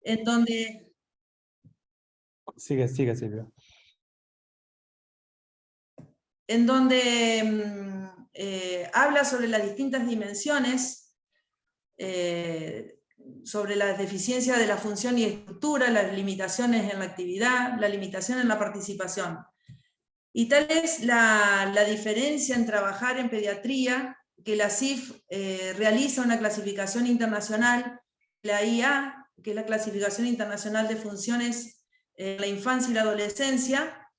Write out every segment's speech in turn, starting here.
en donde... Sigue, Silvia. En donde habla sobre las distintas dimensiones, sobre las deficiencias de la función y estructura, las limitaciones en la actividad, la limitación en la participación. Y tal es la diferencia en trabajar en pediatría, que la CIF realiza una clasificación internacional, la IA, que es la clasificación internacional de funciones en la infancia y la adolescencia.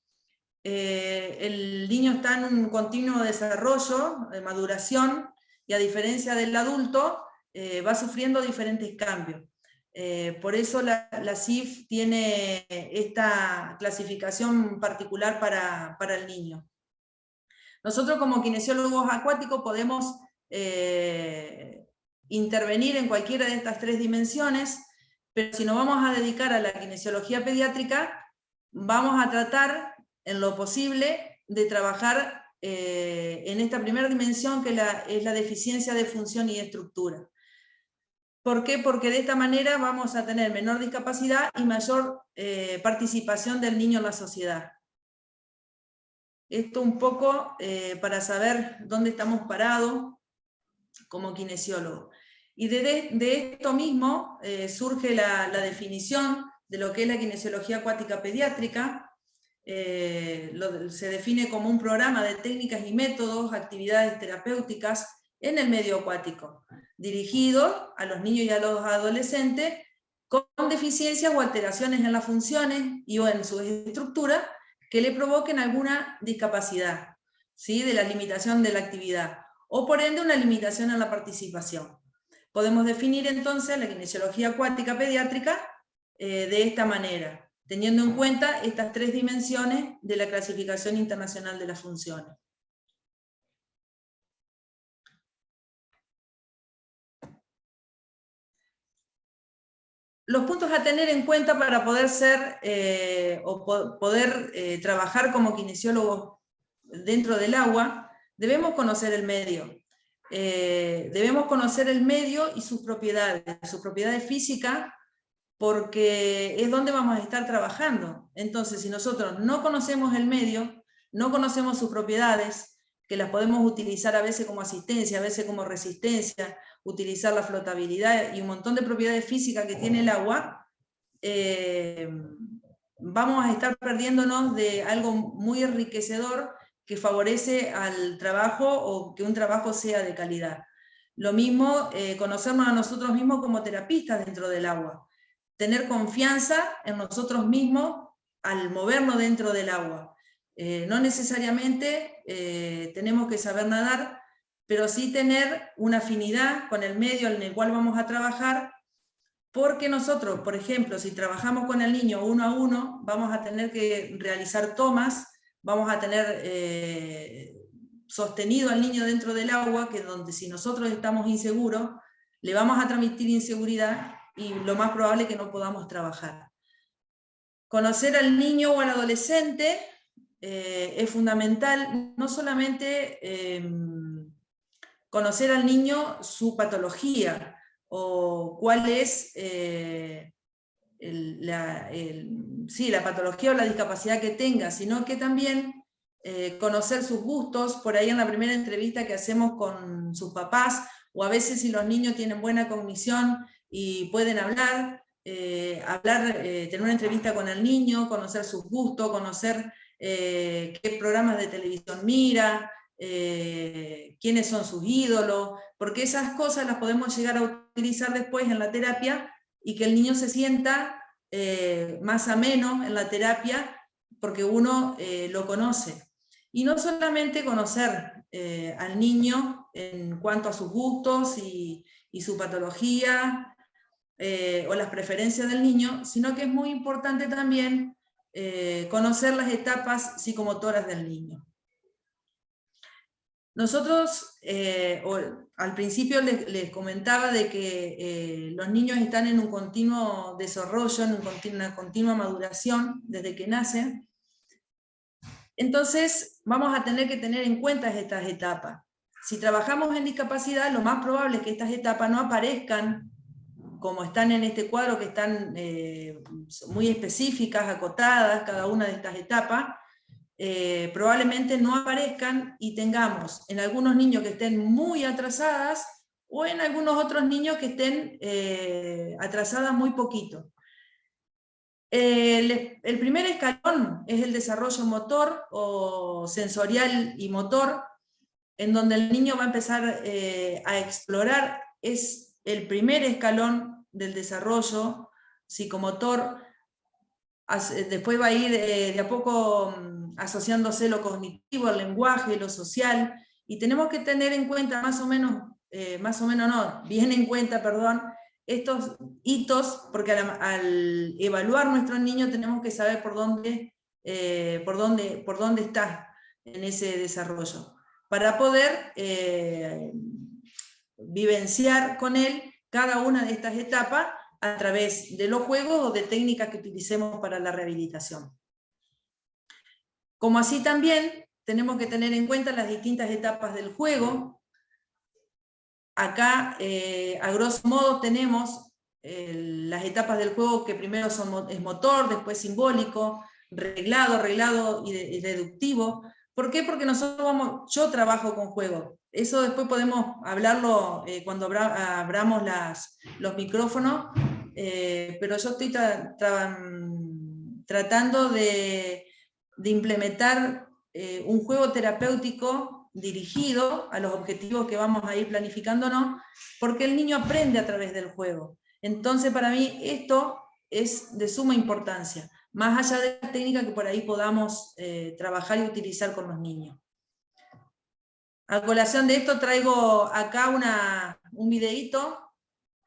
El niño está en un continuo desarrollo, de maduración, y a diferencia del adulto, va sufriendo diferentes cambios. Por eso la CIF tiene esta clasificación particular para el niño. Nosotros como kinesiólogos acuáticos podemos intervenir en cualquiera de estas tres dimensiones, pero si nos vamos a dedicar a la kinesiología pediátrica, vamos a tratar en lo posible de trabajar en esta primera dimensión, que es la deficiencia de función y estructura. ¿Por qué? Porque de esta manera vamos a tener menor discapacidad y mayor participación del niño en la sociedad. Esto un poco para saber dónde estamos parados como kinesiólogos. Y de esto mismo surge la definición de lo que es la kinesiología acuática pediátrica. Se define como un programa de técnicas y métodos, actividades terapéuticas en el medio acuático, dirigido a los niños y a los adolescentes con deficiencias o alteraciones en las funciones y o en su estructura que le provoquen alguna discapacidad, ¿sí?, de la limitación de la actividad, o por ende una limitación en la participación. Podemos definir entonces la kinesiología acuática pediátrica de esta manera, teniendo en cuenta estas tres dimensiones de la clasificación internacional de las funciones. Los puntos a tener en cuenta para poder ser poder trabajar como kinesiólogos dentro del agua: debemos conocer el medio. Debemos conocer el medio y sus propiedades físicas, porque es donde vamos a estar trabajando. Entonces, si nosotros no conocemos el medio, no conocemos sus propiedades, que las podemos utilizar a veces como asistencia, a veces como resistencia, utilizar la flotabilidad y un montón de propiedades físicas que tiene el agua, vamos a estar perdiéndonos de algo muy enriquecedor que favorece al trabajo o que un trabajo sea de calidad. Lo mismo, conocernos a nosotros mismos como terapistas dentro del agua. Tener confianza en nosotros mismos al movernos dentro del agua. No necesariamente tenemos que saber nadar, pero sí tener una afinidad con el medio en el cual vamos a trabajar, porque nosotros, por ejemplo, si trabajamos con el niño uno a uno, vamos a tener que realizar tomas, vamos a tener sostenido al niño dentro del agua, que donde si nosotros estamos inseguros, le vamos a transmitir inseguridad y lo más probable es que no podamos trabajar. Conocer al niño o al adolescente es fundamental, no solamente conocer al niño su patología o cuál es la patología o la discapacidad que tenga, sino que también conocer sus gustos. Por ahí en la primera entrevista que hacemos con sus papás, o a veces si los niños tienen buena cognición y pueden hablar, tener una entrevista con el niño, conocer sus gustos, conocer qué programas de televisión mira, quiénes son sus ídolos, porque esas cosas las podemos llegar a utilizar después en la terapia y que el niño se sienta más ameno en la terapia porque uno lo conoce. Y no solamente conocer al niño en cuanto a sus gustos y su patología o las preferencias del niño, sino que es muy importante también conocer las etapas psicomotoras del niño. Nosotros al principio les comentaba de que los niños están en un continuo desarrollo, en una continua maduración desde que nacen. Entonces vamos a tener que tener en cuenta estas etapas. Si trabajamos en discapacidad, lo más probable es que estas etapas no aparezcan como están en este cuadro, que están muy específicas, acotadas, cada una de estas etapas, probablemente no aparezcan y tengamos en algunos niños que estén muy atrasadas o en algunos otros niños que estén atrasadas muy poquito. El primer escalón es el desarrollo motor o sensorial y motor, en donde el niño va a empezar a explorar. Es el primer escalón del desarrollo psicomotor. Después va a ir de a poco asociándose lo cognitivo, el lenguaje, lo social, y tenemos que tener en cuenta bien en cuenta, perdón, estos hitos, porque al evaluar nuestro niño tenemos que saber por dónde está en ese desarrollo, para poder vivenciar con él cada una de estas etapas a través de los juegos o de técnicas que utilicemos para la rehabilitación. Como así también tenemos que tener en cuenta las distintas etapas del juego. Acá, a grosso modo, tenemos las etapas del juego, que primero es motor, después simbólico, reglado y deductivo. ¿Por qué? Porque yo trabajo con juego. Eso después podemos hablarlo cuando abramos los micrófonos, pero yo estoy tratando de implementar un juego terapéutico dirigido a los objetivos que vamos a ir planificándonos, porque el niño aprende a través del juego. Entonces, para mí, esto es de suma importancia, más allá de la técnica que por ahí podamos trabajar y utilizar con los niños. A colación de esto traigo acá un videíto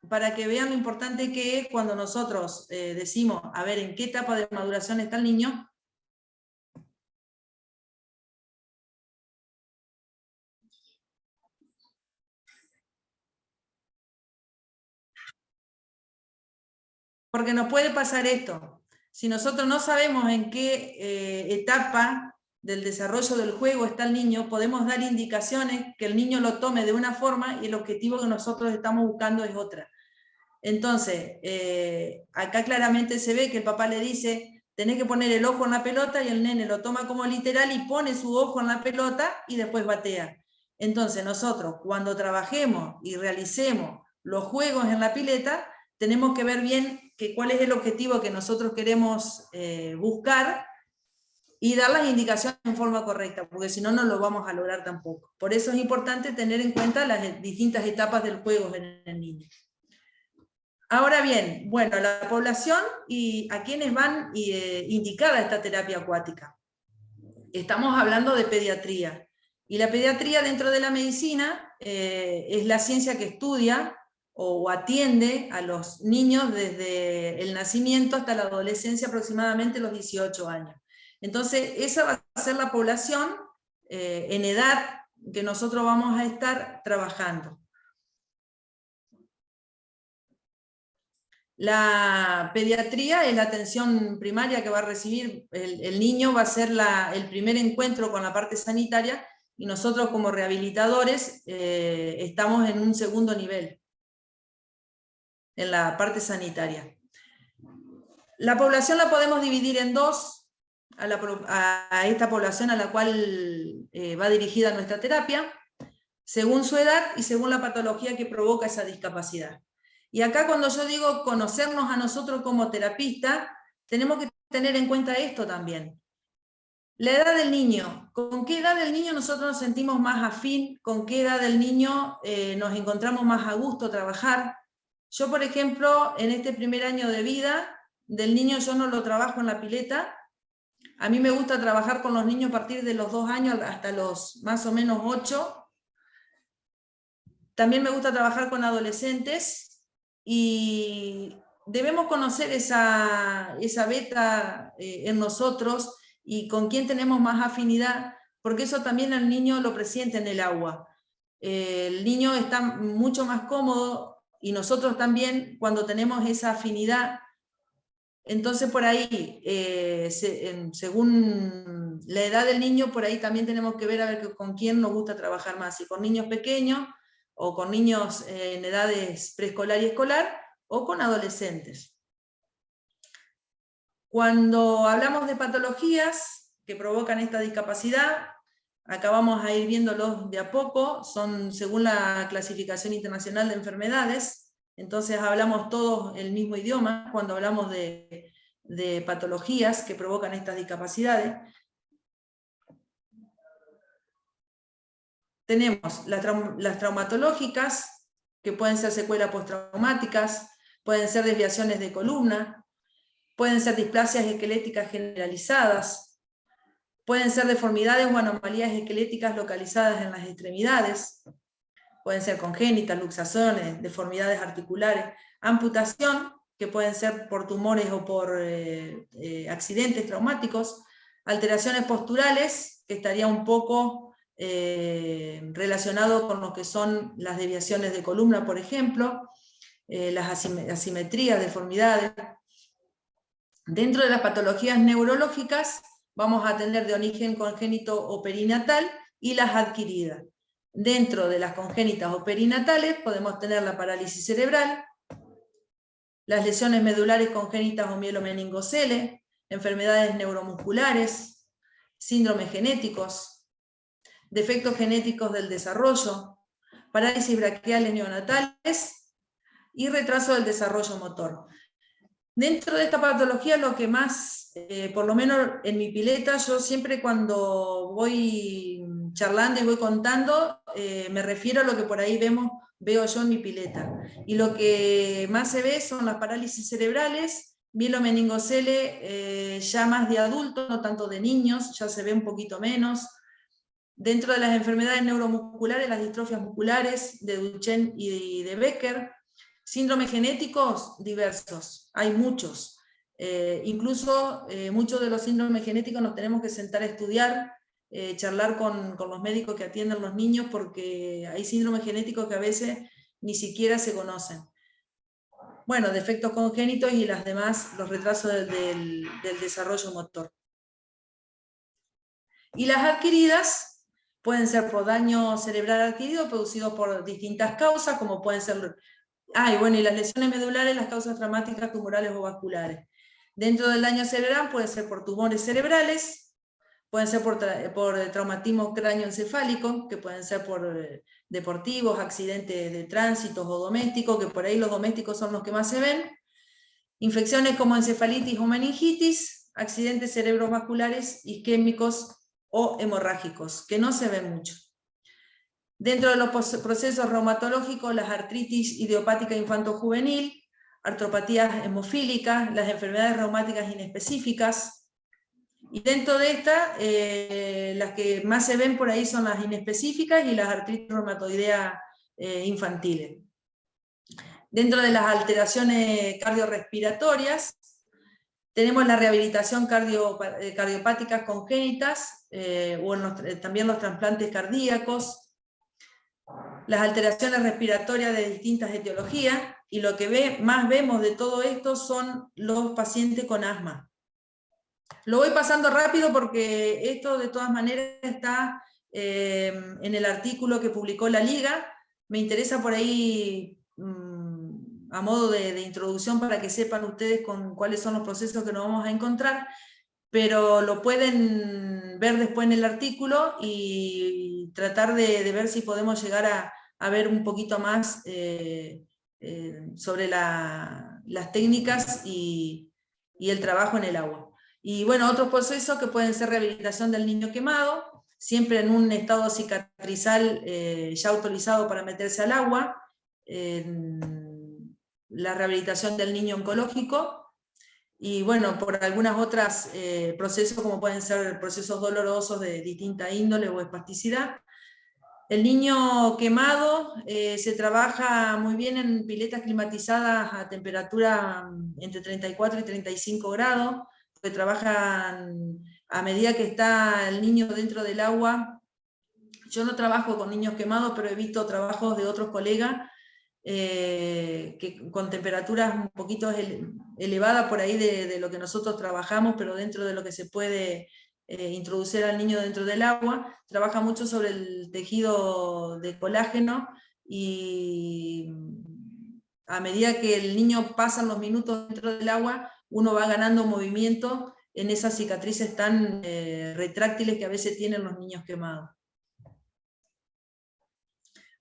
para que vean lo importante que es cuando nosotros decimos, a ver, en qué etapa de maduración está el niño. Porque nos puede pasar esto. Si nosotros no sabemos en qué etapa del desarrollo del juego está el niño, podemos dar indicaciones que el niño lo tome de una forma y el objetivo que nosotros estamos buscando es otra. Entonces, acá claramente se ve que el papá le dice, tenés que poner el ojo en la pelota, y el nene lo toma como literal y pone su ojo en la pelota y después batea. Entonces nosotros, cuando trabajemos y realicemos los juegos en la pileta, tenemos que ver bien cuál es el objetivo que nosotros queremos buscar y dar las indicaciones en forma correcta, porque si no, no lo vamos a lograr tampoco. Por eso es importante tener en cuenta las distintas etapas del juego en el niño. Ahora bien, bueno, la población y a quienes van indicada esta terapia acuática. Estamos hablando de pediatría. Y la pediatría dentro de la medicina es la ciencia que estudia o atiende a los niños desde el nacimiento hasta la adolescencia, aproximadamente los 18 años. Entonces, esa va a ser la población en edad que nosotros vamos a estar trabajando. La pediatría es la atención primaria que va a recibir el niño, va a ser el primer encuentro con la parte sanitaria, y nosotros como rehabilitadores estamos en un segundo nivel, en la parte sanitaria. La población la podemos dividir en dos, a esta población a la cual va dirigida nuestra terapia, según su edad y según la patología que provoca esa discapacidad. Y acá, cuando yo digo conocernos a nosotros como terapistas, tenemos que tener en cuenta esto también. La edad del niño. ¿Con qué edad del niño nosotros nos sentimos más afín? ¿Con qué edad del niño nos encontramos más a gusto trabajar? Yo, por ejemplo, en este primer año de vida del niño, yo no lo trabajo en la pileta. A mí me gusta trabajar con los niños a partir de los 2 años hasta los más o menos 8. También me gusta trabajar con adolescentes, y debemos conocer esa beta en nosotros y con quién tenemos más afinidad, porque eso también el niño lo presiente en el agua. El niño está mucho más cómodo, y nosotros también, cuando tenemos esa afinidad. Entonces, por ahí, según la edad del niño, por ahí también tenemos que ver con quién nos gusta trabajar más, si con niños pequeños, o con niños en edades preescolar y escolar, o con adolescentes. Cuando hablamos de patologías que provocan esta discapacidad, acá vamos a ir viéndolos de a poco, son según la clasificación internacional de enfermedades, entonces hablamos todos el mismo idioma cuando hablamos de patologías que provocan estas discapacidades. Tenemos las traumatológicas, que pueden ser secuelas postraumáticas, pueden ser desviaciones de columna, pueden ser displasias esqueléticas generalizadas, pueden ser deformidades o anomalías esqueléticas localizadas en las extremidades, pueden ser congénitas, luxaciones, deformidades articulares, amputación, que pueden ser por tumores o por accidentes traumáticos, alteraciones posturales, que estaría un poco relacionado con lo que son las desviaciones de columna, por ejemplo, las asimetrías, deformidades. Dentro de las patologías neurológicas vamos a tener de origen congénito o perinatal y las adquiridas. Dentro de las congénitas o perinatales podemos tener la parálisis cerebral, las lesiones medulares congénitas o mielomeningocele, enfermedades neuromusculares, síndromes genéticos, defectos genéticos del desarrollo, parálisis braquiales neonatales y retraso del desarrollo motor. Dentro de esta patología lo que más, por lo menos en mi pileta, yo siempre cuando voy charlando y voy contando, me refiero a lo que por ahí veo yo en mi pileta. Y lo que más se ve son las parálisis cerebrales, mielomeningocele ya más de adultos, no tanto de niños, ya se ve un poquito menos. Dentro de las enfermedades neuromusculares, las distrofias musculares de Duchenne y de Becker. Síndromes genéticos diversos, hay muchos. Incluso muchos de los síndromes genéticos nos tenemos que sentar a estudiar, charlar con los médicos que atienden los niños, porque hay síndromes genéticos que a veces ni siquiera se conocen. Bueno, defectos congénitos y las demás, los retrasos del desarrollo motor. Y las adquiridas pueden ser por daño cerebral adquirido producido por distintas causas, como pueden ser... y bueno, y las lesiones medulares, las causas traumáticas, tumorales o vasculares. Dentro del daño cerebral puede ser por tumores cerebrales, pueden ser por traumatismo cráneoencefálico, que pueden ser por deportivos, accidentes de tránsito o domésticos, que por ahí los domésticos son los que más se ven. Infecciones como encefalitis o meningitis, accidentes cerebrovasculares, isquémicos o hemorrágicos, que no se ven mucho. Dentro de los procesos reumatológicos, las artritis idiopática infanto-juvenil, artropatías hemofílicas, las enfermedades reumáticas inespecíficas. Y dentro de estas, las que más se ven por ahí son las inespecíficas y las artritis reumatoideas infantiles. Dentro de las alteraciones cardiorrespiratorias, tenemos la rehabilitación cardiopáticas congénitas, también los trasplantes cardíacos, las alteraciones respiratorias de distintas etiologías, y lo que más vemos de todo esto son los pacientes con asma. Lo voy pasando rápido porque esto de todas maneras está en el artículo que publicó la Liga. Me interesa por ahí, a modo de introducción, para que sepan ustedes cuáles son los procesos que nos vamos a encontrar, pero lo pueden ver después en el artículo y tratar de ver si podemos llegar a ver un poquito más sobre las técnicas y el trabajo en el agua. Y bueno, otros procesos que pueden ser rehabilitación del niño quemado, siempre en un estado cicatrizal ya autorizado para meterse al agua, la rehabilitación del niño oncológico, y bueno, por algunas otras procesos como pueden ser procesos dolorosos de distinta índole o espasticidad. El niño quemado se trabaja muy bien en piletas climatizadas a temperatura entre 34 y 35 grados, que trabajan a medida que está el niño dentro del agua. Yo no trabajo con niños quemados, pero he visto trabajos de otros colegas que con temperaturas un poquito elevadas por ahí de lo que nosotros trabajamos, pero dentro de lo que se puede introducir al niño dentro del agua, trabaja mucho sobre el tejido de colágeno y a medida que el niño pasa los minutos dentro del agua, uno va ganando movimiento en esas cicatrices tan retráctiles que a veces tienen los niños quemados.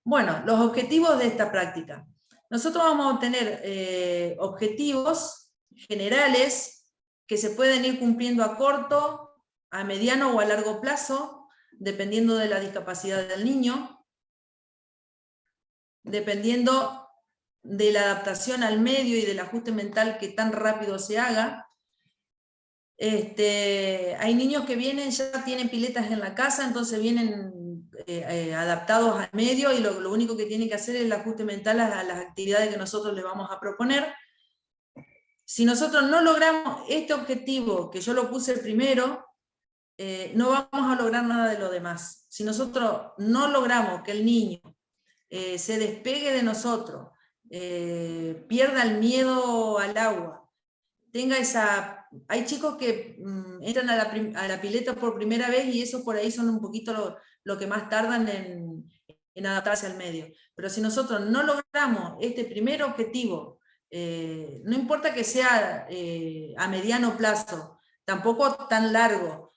Bueno, los objetivos de esta práctica. Nosotros vamos a tener objetivos generales que se pueden ir cumpliendo a corto, a mediano o a largo plazo, dependiendo de la discapacidad del niño, dependiendo de la adaptación al medio y del ajuste mental que tan rápido se haga. Hay niños que vienen, ya tienen piletas en la casa, entonces vienen adaptados al medio, y lo único que tienen que hacer es el ajuste mental a las actividades que nosotros les vamos a proponer. Si nosotros no logramos este objetivo, que yo lo puse primero, no vamos a lograr nada de lo demás. Si nosotros no logramos que el niño se despegue de nosotros, pierda el miedo al agua, tenga esa... Hay chicos que entran a la pileta por primera vez, y esos por ahí son un poquito lo que más tardan en adaptarse al medio. Pero si nosotros no logramos este primer objetivo, no importa que sea a mediano plazo, tampoco tan largo,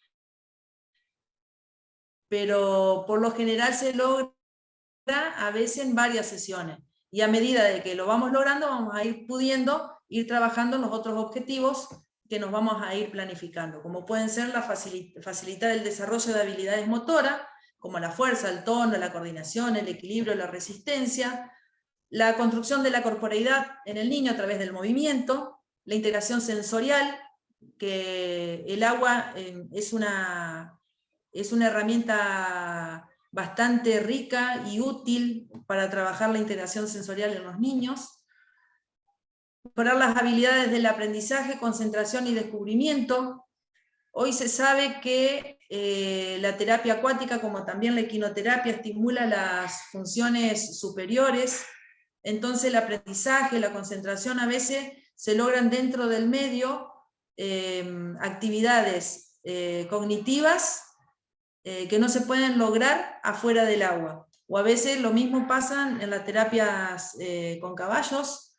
pero por lo general se logra a veces en varias sesiones, y a medida de que lo vamos logrando, vamos a ir pudiendo ir trabajando en los otros objetivos que nos vamos a ir planificando, como pueden ser facilitar el desarrollo de habilidades motoras, como la fuerza, el tono, la coordinación, el equilibrio, la resistencia, la construcción de la corporeidad en el niño a través del movimiento, la integración sensorial, que el agua es una herramienta bastante rica y útil para trabajar la integración sensorial en los niños. Mejorar las habilidades del aprendizaje, concentración y descubrimiento. Hoy se sabe que la terapia acuática, como también la equinoterapia, estimula las funciones superiores, entonces el aprendizaje, la concentración a veces se logran dentro del medio, actividades cognitivas que no se pueden lograr afuera del agua. O a veces lo mismo pasa en las terapias con caballos,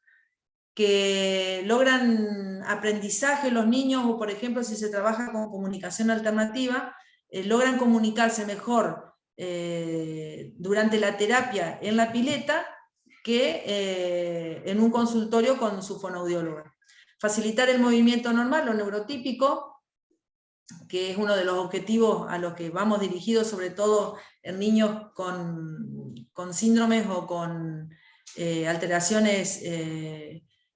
que logran aprendizaje los niños, o por ejemplo si se trabaja con comunicación alternativa, logran comunicarse mejor durante la terapia en la pileta que en un consultorio con su fonoaudióloga. Facilitar el movimiento normal o neurotípico, que es uno de los objetivos a los que vamos dirigidos, sobre todo en niños con síndromes o con alteraciones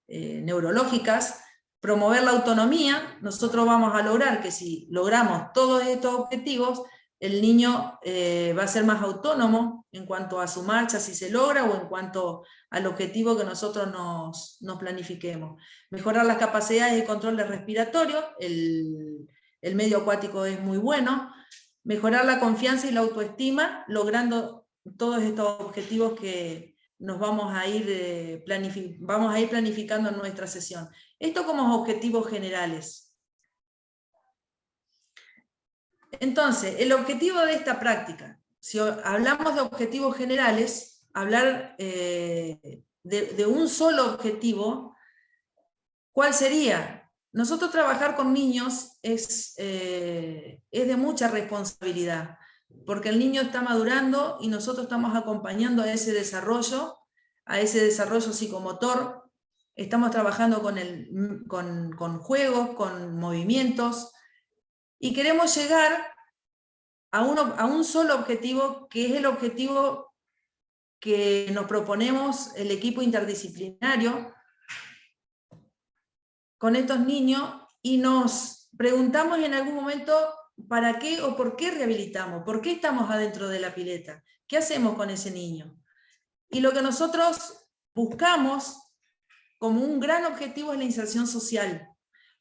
neurológicas. Promover la autonomía. Nosotros vamos a lograr que si logramos todos estos objetivos, el niño va a ser más autónomo en cuanto a su marcha, si se logra, o en cuanto al objetivo que nosotros nos planifiquemos. Mejorar las capacidades de control respiratorio, el medio acuático es muy bueno. Mejorar la confianza y la autoestima, logrando todos estos objetivos que nos vamos a ir planificando en nuestra sesión. Esto como objetivos generales. Entonces, el objetivo de esta práctica, si hablamos de objetivos generales, hablar de un solo objetivo, ¿cuál sería? Nosotros trabajar con niños es de mucha responsabilidad, porque el niño está madurando y nosotros estamos acompañando a ese desarrollo psicomotor. Estamos trabajando con juegos, con movimientos, y queremos llegar a un solo objetivo, que es el objetivo que nos proponemos el equipo interdisciplinario con estos niños, y nos preguntamos en algún momento para qué o por qué rehabilitamos, por qué estamos adentro de la pileta, qué hacemos con ese niño. Y lo que nosotros buscamos como un gran objetivo es la inserción social,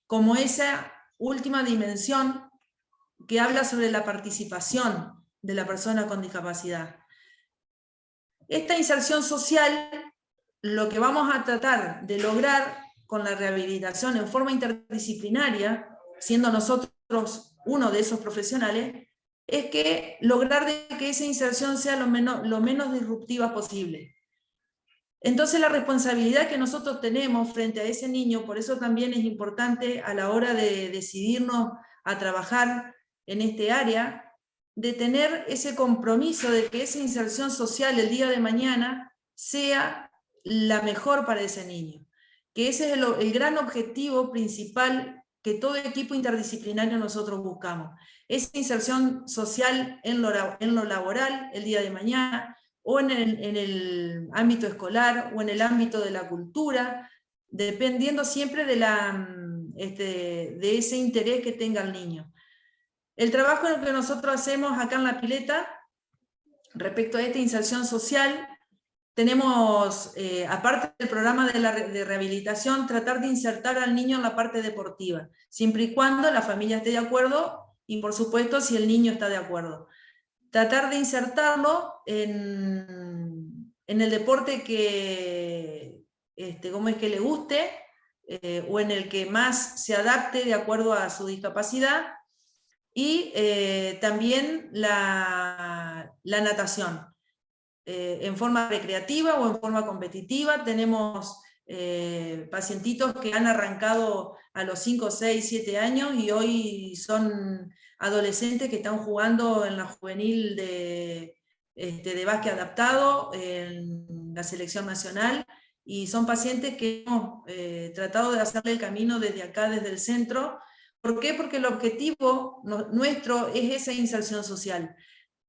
como esa última dimensión que habla sobre la participación de la persona con discapacidad. Esta inserción social, lo que vamos a tratar de lograr con la rehabilitación en forma interdisciplinaria, siendo nosotros uno de esos profesionales, es que lograr de que esa inserción sea lo menos disruptiva posible. Entonces la responsabilidad que nosotros tenemos frente a ese niño, por eso también es importante a la hora de decidirnos a trabajar en este área, de tener ese compromiso de que esa inserción social el día de mañana sea la mejor para ese niño. Que ese es el gran objetivo principal que todo equipo interdisciplinario nosotros buscamos. Esa inserción social en lo laboral el día de mañana, o en el ámbito escolar, o en el ámbito de la cultura, dependiendo siempre de ese interés que tenga el niño. El trabajo que nosotros hacemos acá en La Pileta, respecto a esta inserción social, tenemos, aparte del programa de rehabilitación, tratar de insertar al niño en la parte deportiva, siempre y cuando la familia esté de acuerdo, y por supuesto si el niño está de acuerdo. Tratar de insertarlo en el deporte que, como es que le guste, o en el que más se adapte de acuerdo a su discapacidad, y también la natación, en forma recreativa o en forma competitiva. Tenemos pacientitos que han arrancado a los 5, 6, 7 años y hoy son adolescentes que están jugando en la juvenil de básquet adaptado, en la selección nacional, y son pacientes que hemos tratado de hacerle el camino desde acá, desde el centro. ¿Por qué? Porque el objetivo nuestro es esa inserción social.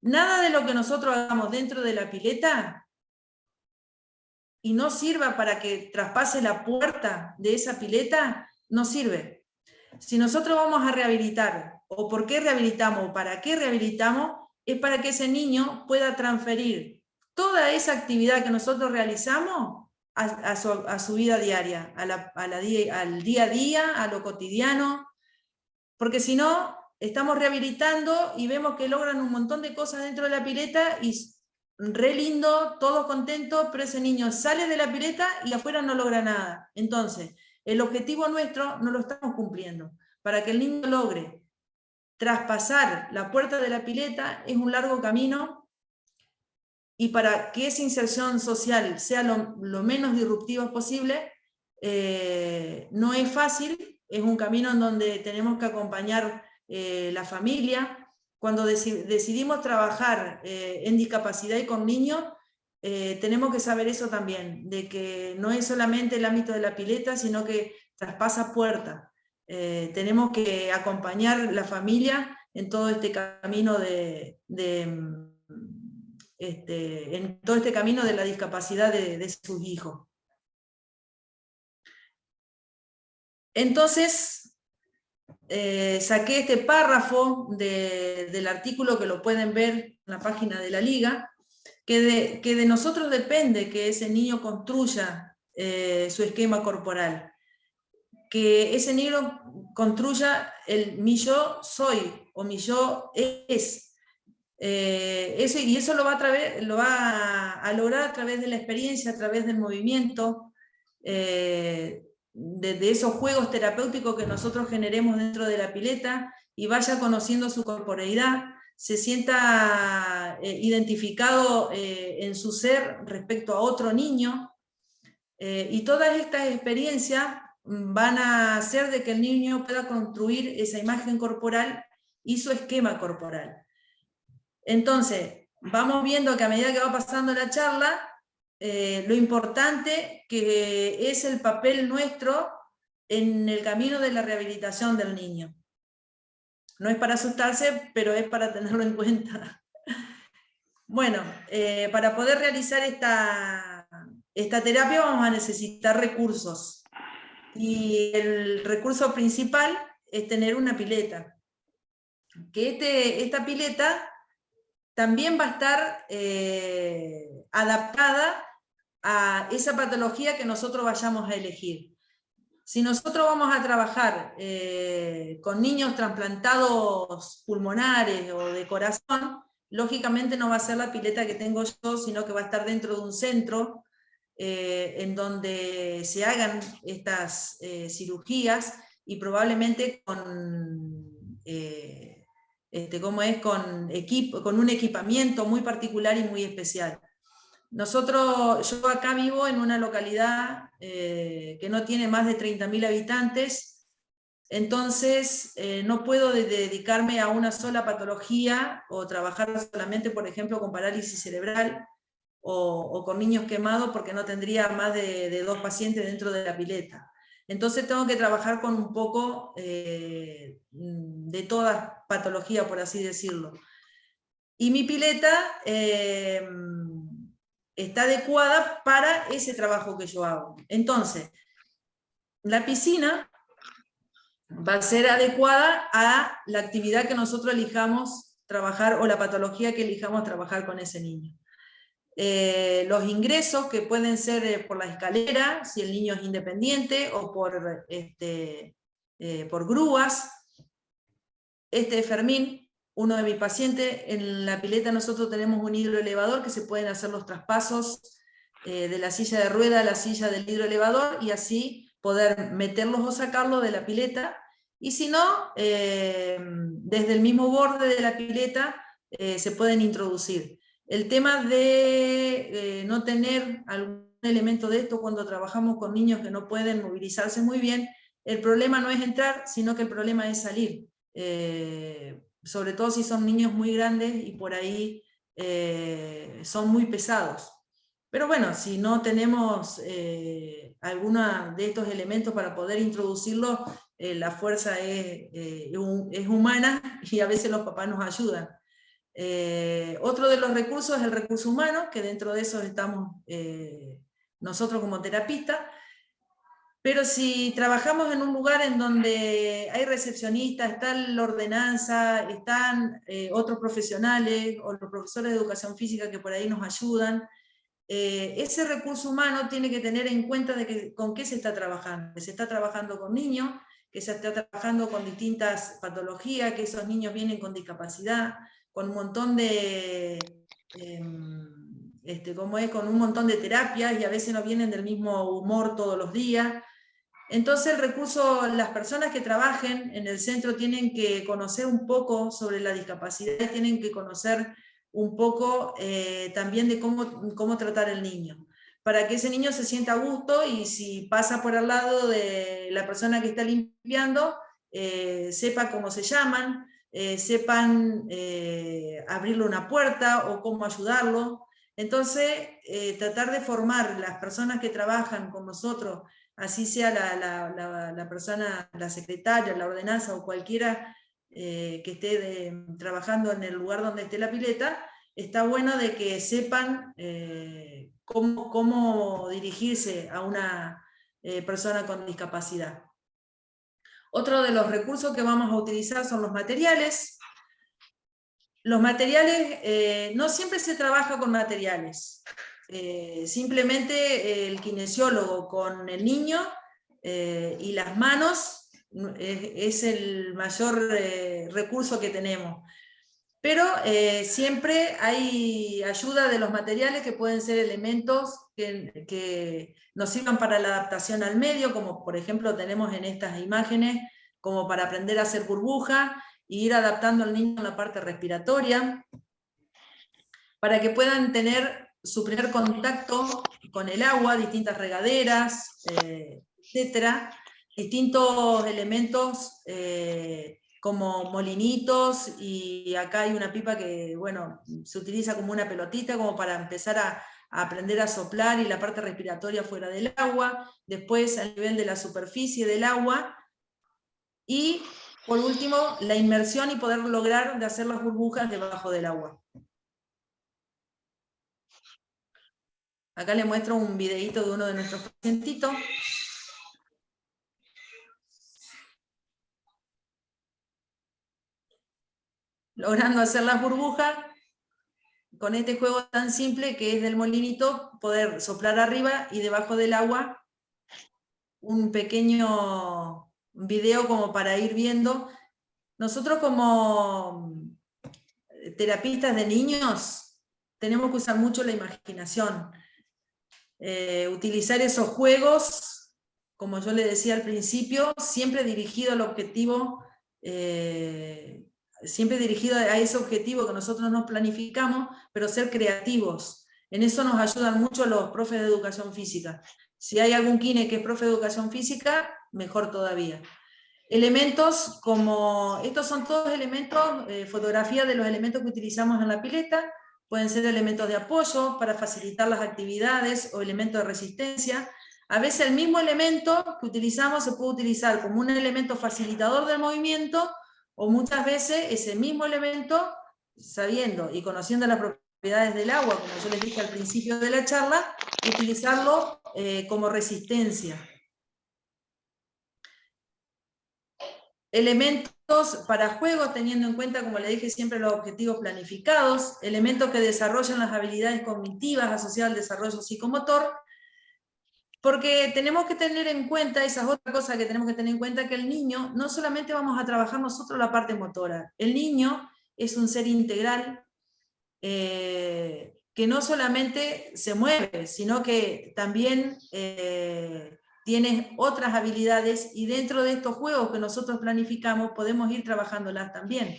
Nada de lo que nosotros hagamos dentro de la pileta y no sirva para que traspase la puerta de esa pileta, no sirve. Si nosotros vamos a rehabilitar, o por qué rehabilitamos, o para qué rehabilitamos, es para que ese niño pueda transferir toda esa actividad que nosotros realizamos a su vida diaria, al día a día, a lo cotidiano, porque si no, estamos rehabilitando y vemos que logran un montón de cosas dentro de la pileta y re lindo, todos contentos, pero ese niño sale de la pileta y afuera no logra nada. Entonces, el objetivo nuestro no lo estamos cumpliendo. Para que el niño logre traspasar la puerta de la pileta es un largo camino, y para que esa inserción social sea lo menos disruptiva posible, no es fácil. Es un camino en donde tenemos que acompañar la familia. Cuando decidimos trabajar en discapacidad y con niños, tenemos que saber eso también, de que no es solamente el ámbito de la pileta, sino que traspasa puertas. Tenemos que acompañar la familia en todo este camino en todo este camino de la discapacidad de sus hijos. Entonces, saqué este párrafo del artículo, que lo pueden ver en la página de la Liga, que de nosotros depende que ese niño construya su esquema corporal, que ese niño construya mi yo soy, o mi yo es. Y eso lo va a lograr a través de la experiencia, a través del movimiento, de esos juegos terapéuticos que nosotros generemos dentro de la pileta, y vaya conociendo su corporeidad, se sienta identificado en su ser respecto a otro niño, y todas estas experiencias van a hacer de que el niño pueda construir esa imagen corporal y su esquema corporal. Entonces, vamos viendo que a medida que va pasando la charla, lo importante que es el papel nuestro en el camino de la rehabilitación del niño. No es para asustarse, pero es para tenerlo en cuenta. Bueno, para poder realizar esta terapia vamos a necesitar recursos. Y el recurso principal es tener una pileta. Que esta pileta también va a estar adaptada a esa patología que nosotros vayamos a elegir. Si nosotros vamos a trabajar con niños trasplantados pulmonares o de corazón, lógicamente no va a ser la pileta que tengo yo, sino que va a estar dentro de un centro en donde se hagan estas cirugías, y probablemente con con un equipamiento muy particular y muy especial. yo acá vivo en una localidad que no tiene más de 30.000 habitantes, entonces no puedo dedicarme a una sola patología o trabajar solamente, por ejemplo, con parálisis cerebral o con niños quemados, porque no tendría más de 2 pacientes dentro de la pileta. Entonces tengo que trabajar con un poco de toda patología, por así decirlo. Y mi pileta está adecuada para ese trabajo que yo hago. Entonces, la piscina va a ser adecuada a la actividad que nosotros elijamos trabajar o la patología que elijamos trabajar con ese niño. Los ingresos que pueden ser por la escalera, si el niño es independiente, o por grúas. Este es Fermín, uno de mis pacientes. En la pileta nosotros tenemos un hidroelevador que se pueden hacer los traspasos de la silla de rueda a la silla del hidroelevador y así poder meterlos o sacarlos de la pileta. Y si no, desde el mismo borde de la pileta se pueden introducir. El tema de no tener algún elemento de esto cuando trabajamos con niños que no pueden movilizarse muy bien, el problema no es entrar, sino que el problema es salir. Sobre todo si son niños muy grandes y por ahí son muy pesados. Pero bueno, si no tenemos alguno de estos elementos para poder introducirlo, la fuerza es humana y a veces los papás nos ayudan. Otro de los recursos es el recurso humano, que dentro de eso estamos nosotros como terapistas. Pero si trabajamos en un lugar en donde hay recepcionistas, está la ordenanza, están otros profesionales o los profesores de educación física que por ahí nos ayudan, ese recurso humano tiene que tener en cuenta de con qué se está trabajando. Que se está trabajando con niños, que se está trabajando con distintas patologías, que esos niños vienen con discapacidad, con un montón de... con un montón de terapias y a veces no vienen del mismo humor todos los días. Entonces el recurso, las personas que trabajen en el centro tienen que conocer un poco sobre la discapacidad, tienen que conocer un poco también de cómo tratar al niño, para que ese niño se sienta a gusto y si pasa por al lado de la persona que está limpiando, sepa cómo se llaman, sepan abrirle una puerta o cómo ayudarlo. Entonces, tratar de formar las personas que trabajan con nosotros, así sea la persona, la secretaria, la ordenanza o cualquiera que esté trabajando en el lugar donde esté la pileta, está bueno de que sepan cómo dirigirse a una persona con discapacidad. Otro de los recursos que vamos a utilizar son los materiales. Los materiales, no siempre se trabaja con materiales. Simplemente el kinesiólogo con el niño y las manos es el mayor recurso que tenemos. Pero siempre hay ayuda de los materiales que pueden ser elementos que nos sirvan para la adaptación al medio, como por ejemplo tenemos en estas imágenes, como para aprender a hacer burbuja e ir adaptando al niño en la parte respiratoria, para que puedan tener su primer contacto con el agua, distintas regaderas, etcétera, distintos elementos como molinitos, y acá hay una pipa que, bueno, se utiliza como una pelotita, como para empezar a aprender a soplar y la parte respiratoria fuera del agua, después a nivel de la superficie del agua, y por último, la inmersión y poder lograr de hacer las burbujas debajo del agua. Acá les muestro un videíto de uno de nuestros pacientitos. Logrando hacer las burbujas con este juego tan simple que es del molinito, poder soplar arriba y debajo del agua un pequeño video como para ir viendo. Nosotros como terapistas de niños tenemos que usar mucho la imaginación. Utilizar esos juegos, como yo le decía al principio, siempre dirigido al objetivo, siempre dirigido a ese objetivo que nosotros nos planificamos, pero ser creativos. En eso nos ayudan mucho los profes de educación física. Si hay algún kine que es profe de educación física, mejor todavía. Elementos como, estos son todos elementos, fotografía de los elementos que utilizamos en la pileta, pueden ser elementos de apoyo para facilitar las actividades o elementos de resistencia. A veces el mismo elemento que utilizamos se puede utilizar como un elemento facilitador del movimiento, o muchas veces ese mismo elemento, sabiendo y conociendo las propiedades del agua, como yo les dije al principio de la charla, utilizarlo como resistencia. Elementos para juegos, teniendo en cuenta, como le dije siempre, los objetivos planificados, elementos que desarrollan las habilidades cognitivas asociadas al desarrollo psicomotor, porque tenemos que tener en cuenta, esa es otra cosa que tenemos que tener en cuenta, que el niño, no solamente vamos a trabajar nosotros la parte motora, el niño es un ser integral, que no solamente se mueve, sino que también tiene otras habilidades, y dentro de estos juegos que nosotros planificamos podemos ir trabajándolas también.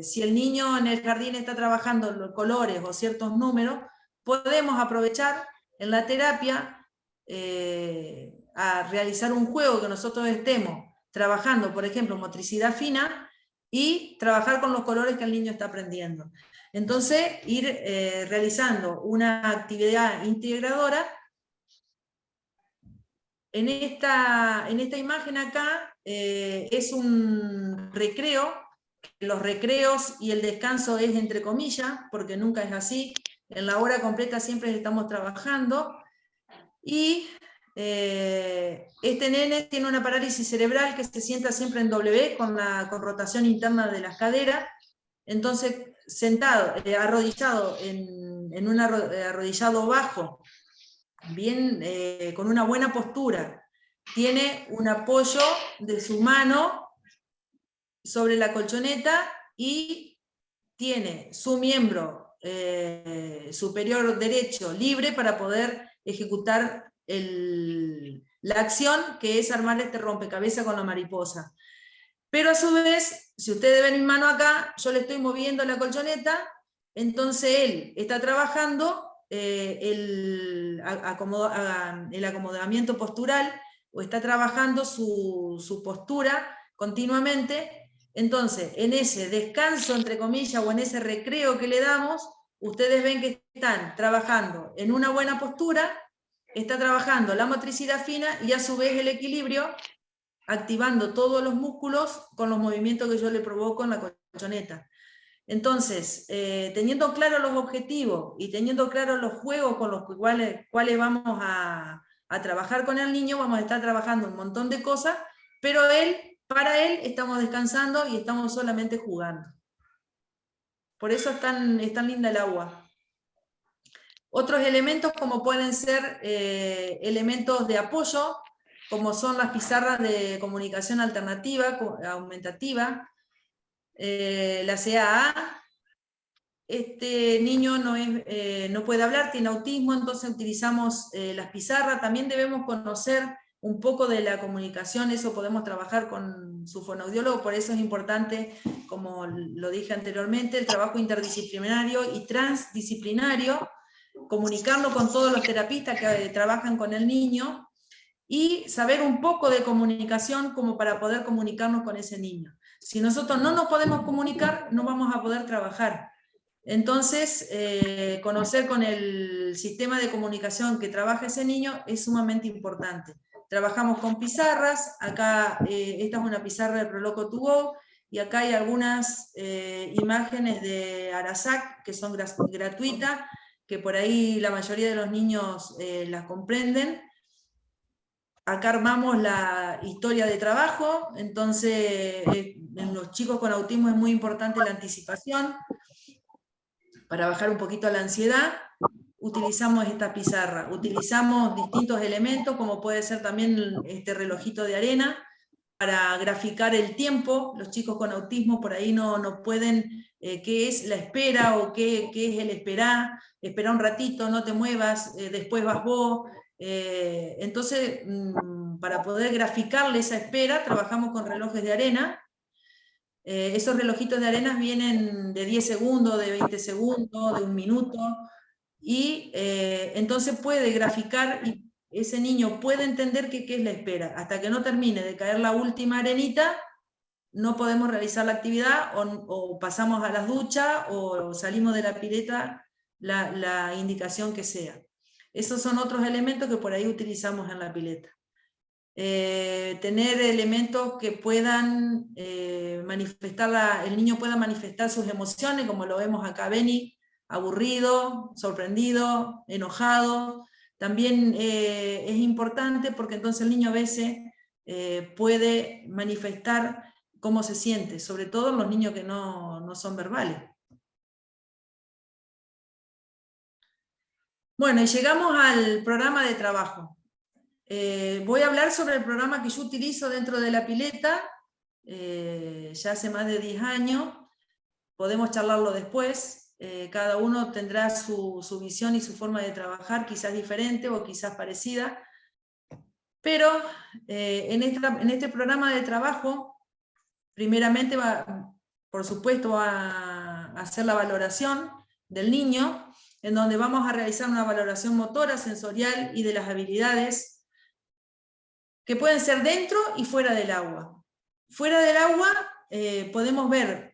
Si el niño en el jardín está trabajando los colores o ciertos números, podemos aprovechar en la terapia a realizar un juego que nosotros estemos trabajando, por ejemplo, motricidad fina, y trabajar con los colores que el niño está aprendiendo. Entonces, ir realizando una actividad integradora. En esta imagen acá es un recreo. Los recreos y el descanso es entre comillas, porque nunca es así. En la hora completa siempre estamos trabajando. Y este nene tiene una parálisis cerebral que se sienta siempre en W, con rotación interna de las caderas. Entonces, sentado, arrodillado en un arrodillado bajo, bien, con una buena postura, tiene un apoyo de su mano sobre la colchoneta y tiene su miembro superior derecho libre para poder ejecutar la acción, que es armar este rompecabezas con la mariposa. Pero a su vez, si ustedes ven mi mano acá, yo le estoy moviendo la colchoneta, entonces él está trabajando el acomodamiento postural, o está trabajando su postura continuamente. Entonces, en ese descanso, entre comillas, o en ese recreo que le damos, ustedes ven que están trabajando en una buena postura, está trabajando la motricidad fina y a su vez el equilibrio, activando todos los músculos con los movimientos que yo le provoco en la colchoneta. Entonces, teniendo claros los objetivos y teniendo claros los juegos con los cuales vamos a trabajar con el niño, vamos a estar trabajando un montón de cosas, pero para él estamos descansando y estamos solamente jugando. Por eso es tan linda el agua. Otros elementos, como pueden ser elementos de apoyo, como son las pizarras de comunicación alternativa, aumentativa, la CAA. Este niño no puede hablar, tiene autismo, entonces utilizamos las pizarras. También debemos conocer un poco de la comunicación, eso podemos trabajar con su fonoaudiólogo, por eso es importante, como lo dije anteriormente, el trabajo interdisciplinario y transdisciplinario, comunicarlo con todos los terapistas que trabajan con el niño, y saber un poco de comunicación como para poder comunicarnos con ese niño. Si nosotros no nos podemos comunicar, no vamos a poder trabajar. Entonces, conocer con el sistema de comunicación que trabaja ese niño es sumamente importante. Trabajamos con pizarras, acá esta es una pizarra de Proloco to Go, y acá hay algunas imágenes de Arasac que son gratuitas, que por ahí la mayoría de los niños las comprenden. Acá armamos la historia de trabajo, entonces en los chicos con autismo es muy importante la anticipación. Para bajar un poquito la ansiedad, utilizamos esta pizarra. Utilizamos distintos elementos, como puede ser también este relojito de arena, para graficar el tiempo. Los chicos con autismo por ahí no pueden, qué es la espera, o qué es el esperar. Espera un ratito, no te muevas, después vas vos. Entonces, para poder graficarle esa espera, trabajamos con relojes de arena. Esos relojitos de arena vienen de 10 segundos, de 20 segundos, de 1 minuto. y entonces puede graficar y ese niño puede entender qué es la espera. Hasta que no termine de caer la última arenita, no podemos realizar la actividad o pasamos a las duchas o salimos de la pileta, la indicación que sea. Esos son otros elementos que por ahí utilizamos en la pileta. Tener elementos que puedan manifestar, el niño pueda manifestar sus emociones, como lo vemos acá, Beni, aburrido, sorprendido, enojado. También es importante porque entonces el niño a veces puede manifestar cómo se siente, sobre todo los niños que no son verbales. Bueno, y llegamos al programa de trabajo. Voy a hablar sobre el programa que yo utilizo dentro de la pileta, ya hace más de 10 años, podemos charlarlo después, cada uno tendrá su visión y su forma de trabajar, quizás diferente o quizás parecida, pero en este programa de trabajo, primeramente por supuesto, va a hacer la valoración del niño, en donde vamos a realizar una valoración motora, sensorial y de las habilidades que pueden ser dentro y fuera del agua. Fuera del agua podemos ver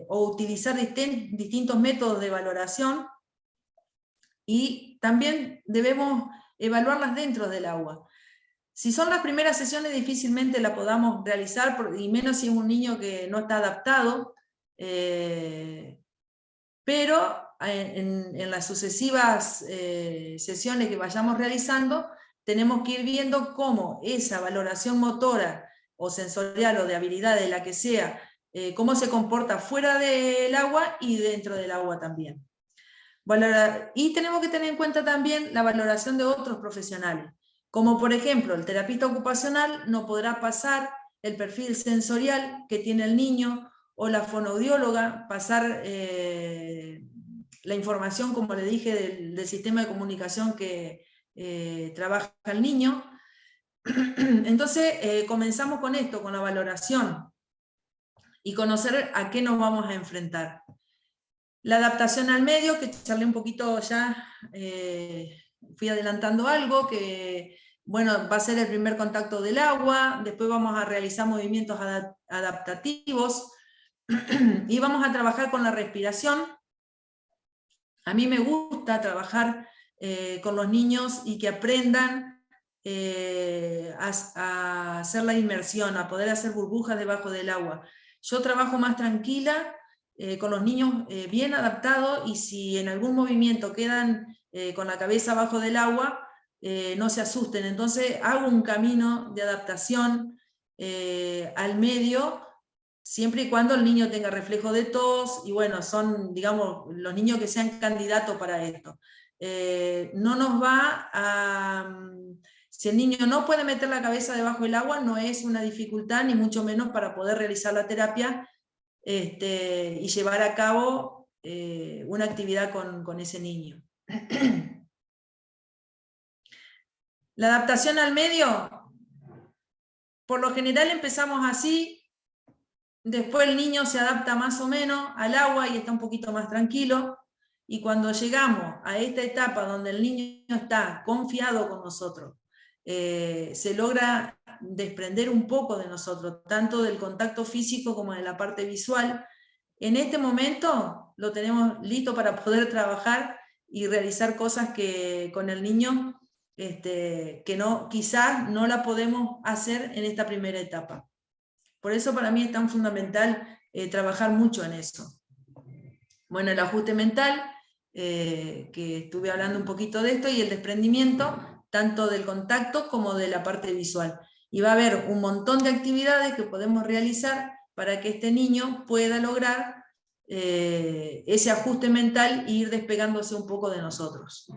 o utilizar distintos métodos de valoración y también debemos evaluarlas dentro del agua. Si son las primeras sesiones difícilmente la podamos realizar, y menos si es un niño que no está adaptado, pero en las sucesivas sesiones que vayamos realizando, tenemos que ir viendo cómo esa valoración motora o sensorial o de habilidad de la que sea, cómo se comporta fuera del agua y dentro del agua también. Y tenemos que tener en cuenta también la valoración de otros profesionales, como por ejemplo el terapista ocupacional no podrá pasar el perfil sensorial que tiene el niño, o la fonoaudióloga pasar la información, como le dije, del sistema de comunicación que trabaja el niño. Entonces comenzamos con esto, con la valoración y conocer a qué nos vamos a enfrentar. La adaptación al medio, que charlé un poquito ya, fui adelantando algo, que bueno, va a ser el primer contacto del agua, después vamos a realizar movimientos adaptativos y vamos a trabajar con la respiración. A mí me gusta trabajar con los niños y que aprendan a hacer la inmersión, a poder hacer burbujas debajo del agua. Yo trabajo más tranquila, con los niños bien adaptados, y si en algún movimiento quedan con la cabeza abajo del agua, no se asusten. Entonces hago un camino de adaptación al medio, siempre y cuando el niño tenga reflejo de tos, y bueno, son, digamos, los niños que sean candidatos para esto. No nos va a... Si el niño no puede meter la cabeza debajo del agua, no es una dificultad, ni mucho menos para poder realizar la terapia y llevar a cabo una actividad con ese niño. La adaptación al medio, por lo general empezamos así, después el niño se adapta más o menos al agua y está un poquito más tranquilo, y cuando llegamos a esta etapa donde el niño está confiado con nosotros, se logra desprender un poco de nosotros, tanto del contacto físico como de la parte visual. En este momento lo tenemos listo para poder trabajar y realizar cosas que con el niño que quizás no la podemos hacer en esta primera etapa. Por eso para mí es tan fundamental trabajar mucho en eso. Bueno, el ajuste mental, que estuve hablando un poquito de esto, y el desprendimiento, tanto del contacto como de la parte visual. Y va a haber un montón de actividades que podemos realizar para que este niño pueda lograr ese ajuste mental e ir despegándose un poco de nosotros.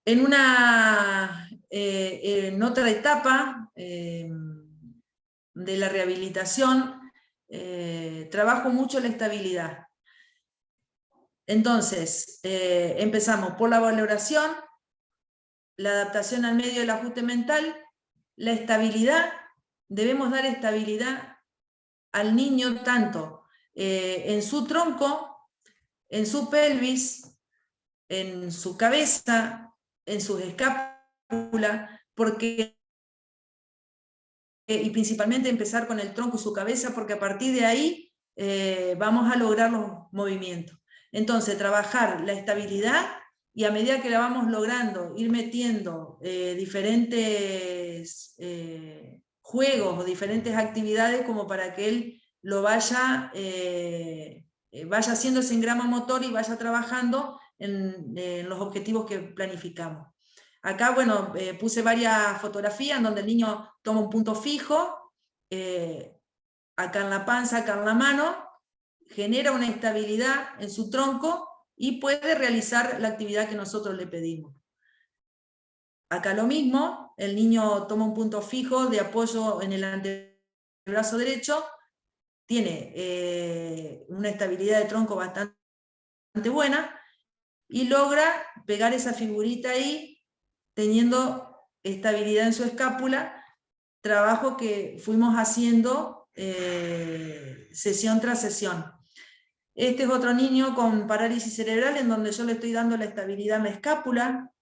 En otra etapa de la rehabilitación, trabajo mucho la estabilidad. Entonces, empezamos por la valoración, la adaptación al medio del ajuste mental, la estabilidad. Debemos dar estabilidad al niño tanto en su tronco, en su pelvis, en su cabeza, en sus escápulas, porque y principalmente empezar con el tronco y su cabeza, porque a partir de ahí vamos a lograr los movimientos. Entonces, trabajar la estabilidad, y a medida que la vamos logrando, ir metiendo diferentes juegos o diferentes actividades como para que él lo vaya haciendo ese engrama motor y vaya trabajando en los objetivos que planificamos. Acá, bueno, puse varias fotografías en donde el niño toma un punto fijo, acá en la panza, acá en la mano, genera una estabilidad en su tronco y puede realizar la actividad que nosotros le pedimos. Acá lo mismo, el niño toma un punto fijo de apoyo en el antebrazo derecho, tiene una estabilidad de tronco bastante buena y logra pegar esa figurita ahí, teniendo estabilidad en su escápula, trabajo que fuimos haciendo sesión tras sesión. Este es otro niño con parálisis cerebral en donde yo le estoy dando la estabilidad en la escápula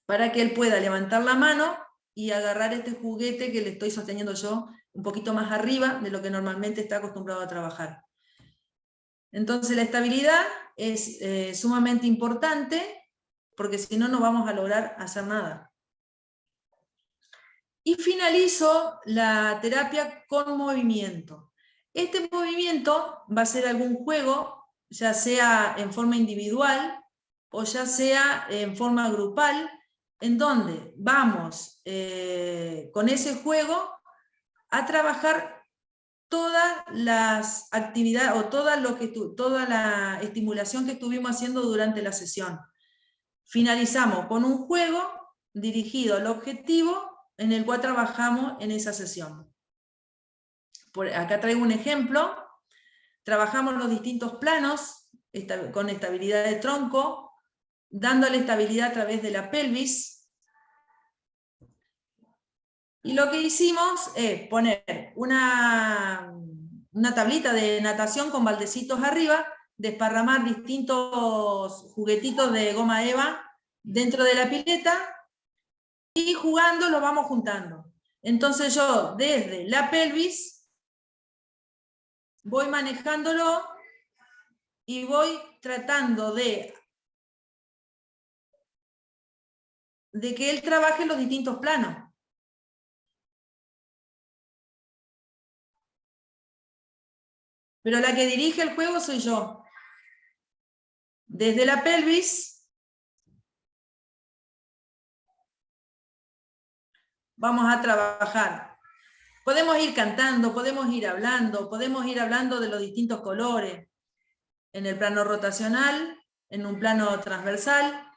para que él pueda levantar la mano y agarrar este juguete que le estoy sosteniendo yo un poquito más arriba de lo que normalmente está acostumbrado a trabajar. Entonces la estabilidad es sumamente importante, porque si no, no vamos a lograr hacer nada. Y finalizo la terapia con movimiento. Este movimiento va a ser algún juego, ya sea en forma individual o ya sea en forma grupal, en donde vamos con ese juego a trabajar todas las actividades o toda la estimulación que estuvimos haciendo durante la sesión. Finalizamos con un juego dirigido al objetivo en el cual trabajamos en esa sesión. Acá traigo un ejemplo. Trabajamos los distintos planos con estabilidad de tronco, dándole estabilidad a través de la pelvis. Y lo que hicimos es poner una tablita de natación con baldecitos arriba, desparramar distintos juguetitos de goma eva dentro de la pileta, y jugando lo vamos juntando. Entonces yo desde la pelvis voy manejándolo y voy tratando de que él trabaje los distintos planos. Pero la que dirige el juego soy yo. Desde la pelvis vamos a trabajar. Podemos ir cantando, podemos ir hablando de los distintos colores, en el plano rotacional, en un plano transversal.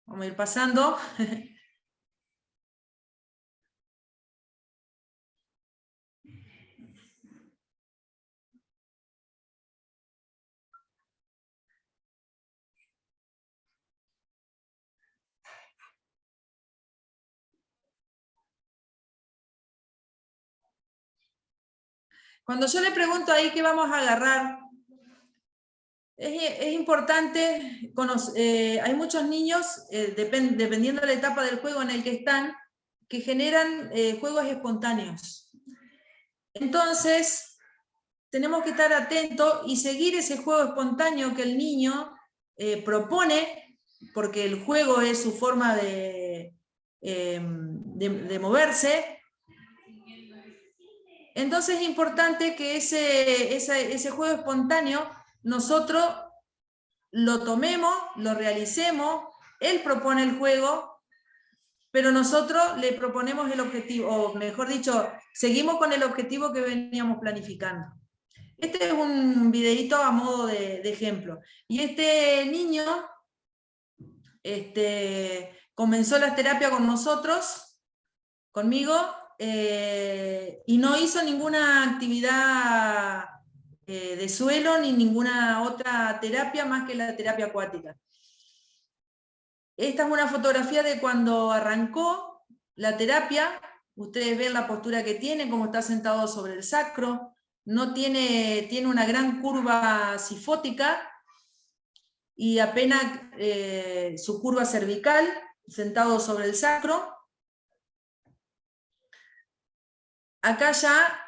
Vamos a ir pasando. Cuando yo le pregunto ahí qué vamos a agarrar, es importante conocer, hay muchos niños, dependiendo de la etapa del juego en el que están, que generan juegos espontáneos. Entonces, tenemos que estar atentos y seguir ese juego espontáneo que el niño propone, porque el juego es su forma de moverse. Entonces es importante que ese juego espontáneo nosotros lo tomemos, lo realicemos, él propone el juego, pero nosotros le proponemos el objetivo, o mejor dicho, seguimos con el objetivo que veníamos planificando. Este es un videito a modo de ejemplo. Y este niño comenzó la terapia con nosotros, conmigo, y no hizo ninguna actividad de suelo ni ninguna otra terapia más que la terapia acuática. Esta es una fotografía de cuando arrancó la terapia. Ustedes ven la postura que tiene, cómo está sentado sobre el sacro. No tiene una gran curva sifótica y apenas su curva cervical, sentado sobre el sacro. Acá ya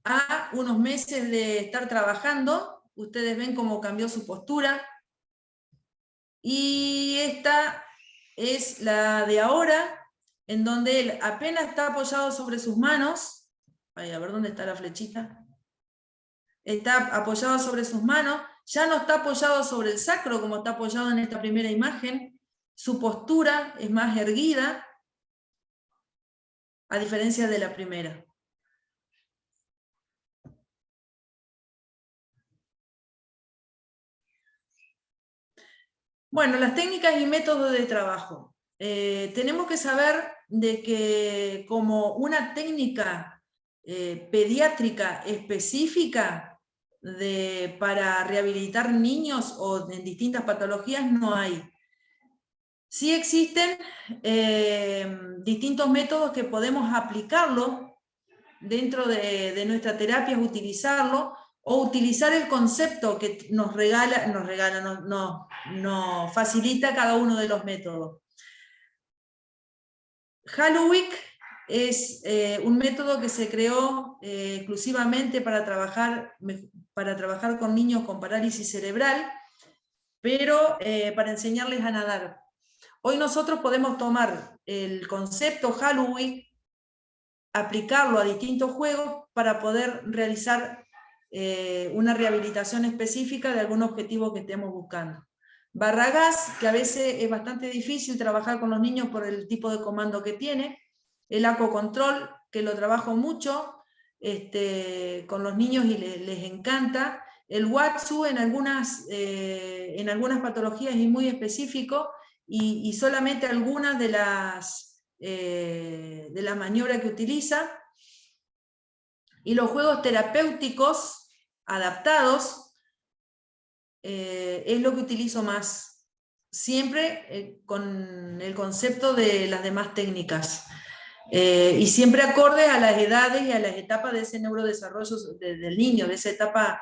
a unos meses de estar trabajando, ustedes ven cómo cambió su postura. Y esta es la de ahora, en donde él apenas está apoyado sobre sus manos. Ay, a ver dónde está la flechita. Está apoyado sobre sus manos, ya no está apoyado sobre el sacro como está apoyado en esta primera imagen. Su postura es más erguida, a diferencia de la primera. Bueno, las técnicas y métodos de trabajo. Tenemos que saber de que como una técnica pediátrica específica para rehabilitar niños o en distintas patologías no hay. Sí existen distintos métodos que podemos aplicarlo dentro de nuestra terapia, utilizarlo, o utilizar el concepto que nos facilita cada uno de los métodos. Hallowick es un método que se creó exclusivamente para trabajar con niños con parálisis cerebral, pero para enseñarles a nadar. Hoy nosotros podemos tomar el concepto Hallowick, aplicarlo a distintos juegos para poder realizar una rehabilitación específica de algún objetivo que estemos buscando. Barragás, que a veces es bastante difícil trabajar con los niños por el tipo de comando que tiene. El Aquacontrol, que lo trabajo mucho con los niños y les encanta. El Watsu en algunas patologías es muy específico y solamente algunas de las maniobras que utiliza. Y los juegos terapéuticos adaptados es lo que utilizo más, siempre con el concepto de las demás técnicas, y siempre acorde a las edades y a las etapas de ese neurodesarrollo del niño, de esa etapa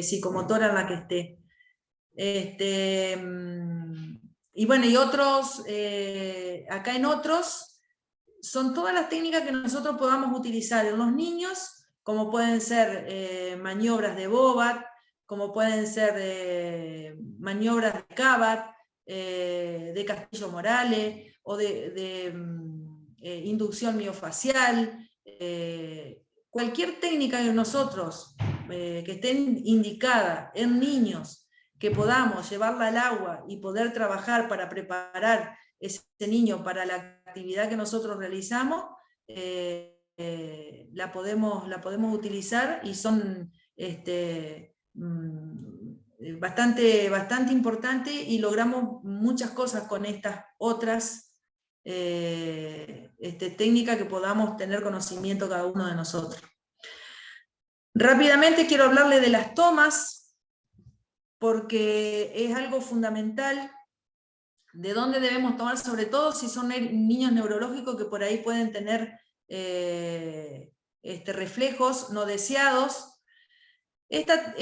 psicomotora en la que esté. Y bueno, y otros, acá en otros, son todas las técnicas que nosotros podamos utilizar en los niños, como pueden ser maniobras de Bobat, como pueden ser maniobras de Cabat, de Castillo Morales, o de inducción miofacial, cualquier técnica que nosotros, que estén indicada en niños, que podamos llevarla al agua y poder trabajar para preparar ese niño para la actividad que nosotros realizamos, la podemos utilizar y son bastante importantes y logramos muchas cosas con estas otras técnicas que podamos tener conocimiento cada uno de nosotros. Rápidamente quiero hablarle de las tomas, porque es algo fundamental. ¿De dónde debemos tomar? Sobre todo si son niños neurológicos que por ahí pueden tener reflejos no deseados. Estas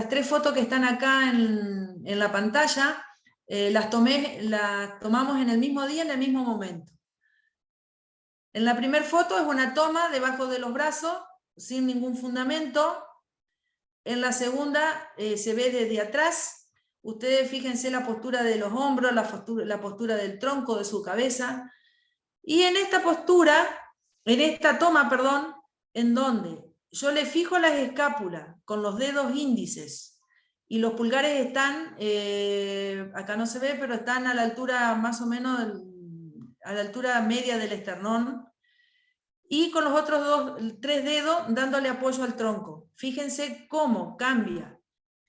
tres fotos que están acá en la pantalla, las tomamos en el mismo día, en el mismo momento. En la primera foto es una toma debajo de los brazos, sin ningún fundamento. En la segunda se ve desde atrás. Ustedes fíjense la postura de los hombros, la postura del tronco, de su cabeza. Y en esta toma, perdón, en donde yo le fijo las escápulas con los dedos índices y los pulgares están, acá no se ve, pero están a la altura más o menos, a la altura media del esternón, y con los otros 3 dedos dándole apoyo al tronco. Fíjense cómo cambia,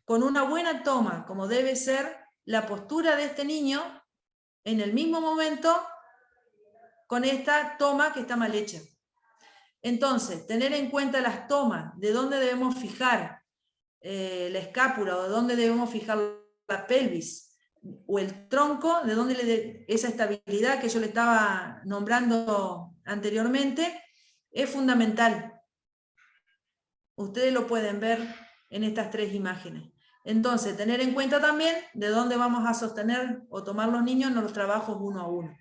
con una buena toma, como debe ser, la postura de este niño en el mismo momento con esta toma que está mal hecha. Entonces, tener en cuenta las tomas, de dónde debemos fijar la escápula o de dónde debemos fijar la pelvis, o el tronco, de dónde esa estabilidad que yo le estaba nombrando anteriormente, es fundamental. Ustedes lo pueden ver en estas 3 imágenes. Entonces, tener en cuenta también de dónde vamos a sostener o tomar los niños en los trabajos uno a uno.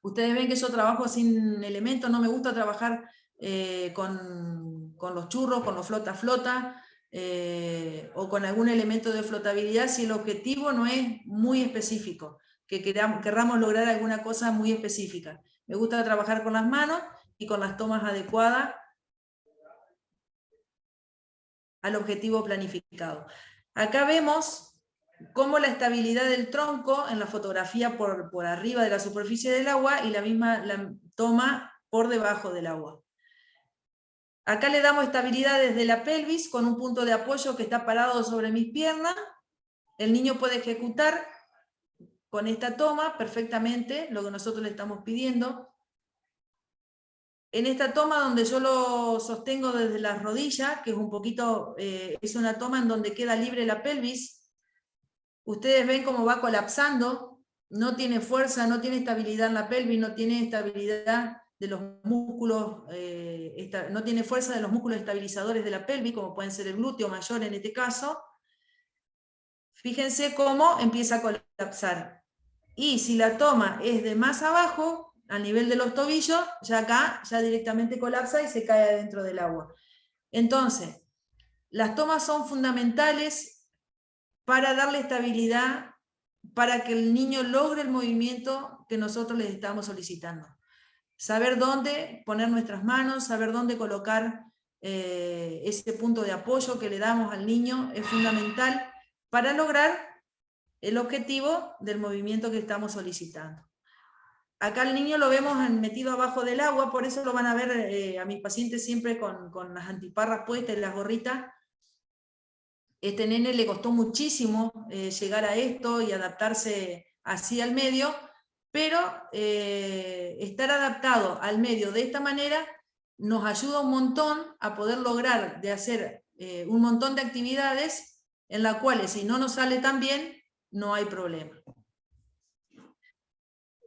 Ustedes ven que yo trabajo sin elementos, no me gusta trabajar con los churros, con los flota-flota, o con algún elemento de flotabilidad si el objetivo no es muy específico, que querramos lograr alguna cosa muy específica. Me gusta trabajar con las manos y con las tomas adecuadas al objetivo planificado. Acá vemos cómo la estabilidad del tronco en la fotografía por arriba de la superficie del agua y la misma toma por debajo del agua. Acá le damos estabilidad desde la pelvis con un punto de apoyo que está parado sobre mis piernas. El niño puede ejecutar con esta toma perfectamente lo que nosotros le estamos pidiendo. En esta toma donde yo lo sostengo desde las rodillas, que es un poquito, es una toma en donde queda libre la pelvis, ustedes ven cómo va colapsando, no tiene fuerza, no tiene estabilidad en la pelvis, no tiene estabilidad de los músculos, no tiene fuerza de los músculos estabilizadores de la pelvis, como pueden ser el glúteo mayor en este caso. Fíjense cómo empieza a colapsar. Y si la toma es de más abajo, al nivel de los tobillos, ya acá ya directamente colapsa y se cae adentro del agua. Entonces, las tomas son fundamentales para darle estabilidad, para que el niño logre el movimiento que nosotros les estamos solicitando. Saber dónde poner nuestras manos, saber dónde colocar ese punto de apoyo que le damos al niño es fundamental para lograr el objetivo del movimiento que estamos solicitando. Acá el niño lo vemos metido abajo del agua, por eso lo van a ver a mis pacientes siempre con las antiparras puestas y las gorritas. Este nene le costó muchísimo llegar a esto y adaptarse así al medio, pero estar adaptado al medio de esta manera nos ayuda un montón a poder lograr de hacer un montón de actividades en las cuales si no nos sale tan bien, no hay problema.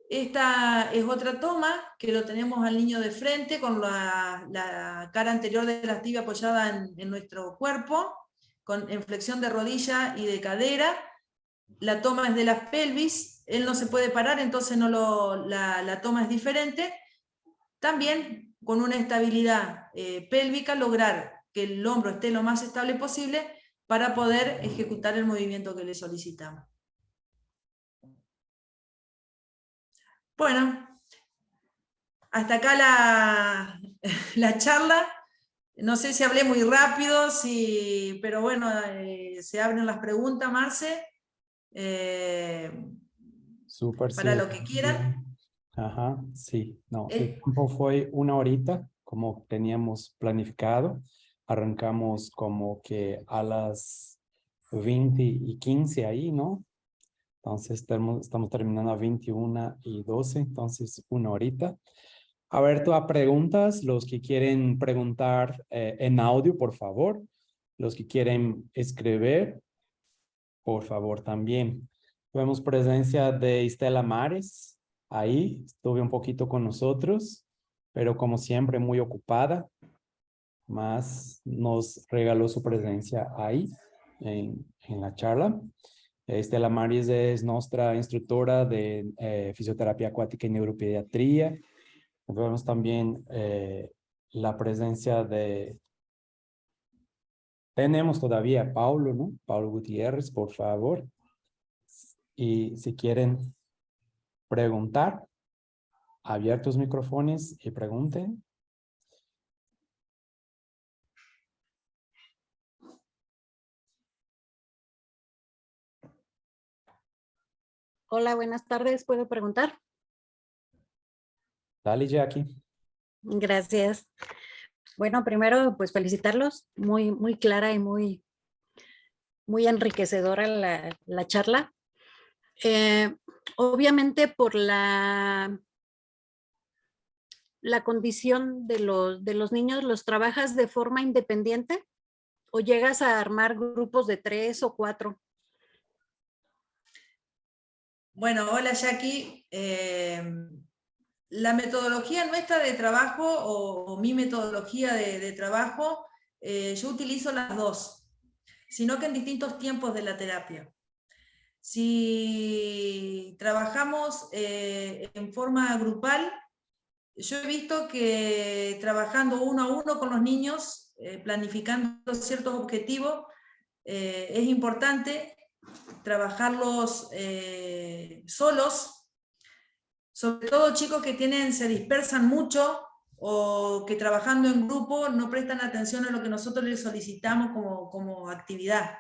Esta es otra toma que lo tenemos al niño de frente con la cara anterior de la tibia apoyada en nuestro cuerpo, en flexión de rodilla y de cadera. La toma es de la pelvis, él no se puede parar, entonces la toma es diferente. También con una estabilidad pélvica lograr que el hombro esté lo más estable posible para poder ejecutar el movimiento que le solicitamos. Bueno, hasta acá la charla. No sé si hablé muy rápido, pero bueno, se abren las preguntas, Marce, Súper, para sí. lo que quieran. Ajá, sí. No, el tiempo fue 1 horita, como teníamos planificado. Arrancamos como que a las 20:15 ahí, ¿no? Entonces estamos terminando a 21:12, entonces 1 horita. Abierto a preguntas, los que quieren preguntar en audio, por favor. Los que quieren escribir, por favor, también. Tuvimos presencia de Estela Mares, ahí, estuve un poquito con nosotros, pero como siempre muy ocupada, más nos regaló su presencia ahí, en la charla. Estela Maris es nuestra instructora de fisioterapia acuática y neuropediatría. Vemos también la presencia tenemos todavía a Paulo, ¿no? Paulo Gutiérrez, por favor. Y si quieren preguntar, abiertos micrófonos y pregunten. Hola, buenas tardes. ¿Puedo preguntar? Dale, Jackie. Gracias. Bueno, primero, pues felicitarlos. Muy, muy clara y muy enriquecedora la charla. Obviamente por la condición de los niños, ¿los trabajas de forma independiente o llegas a armar grupos de 3 o 4? Bueno, hola Jackie. La metodología nuestra de trabajo, o mi metodología de trabajo, yo utilizo las dos, sino que en distintos tiempos de la terapia. Si trabajamos en forma grupal, yo he visto que trabajando uno a uno con los niños, planificando ciertos objetivos, es importante trabajarlos solos, sobre todo chicos que se dispersan mucho o que trabajando en grupo no prestan atención a lo que nosotros les solicitamos como actividad.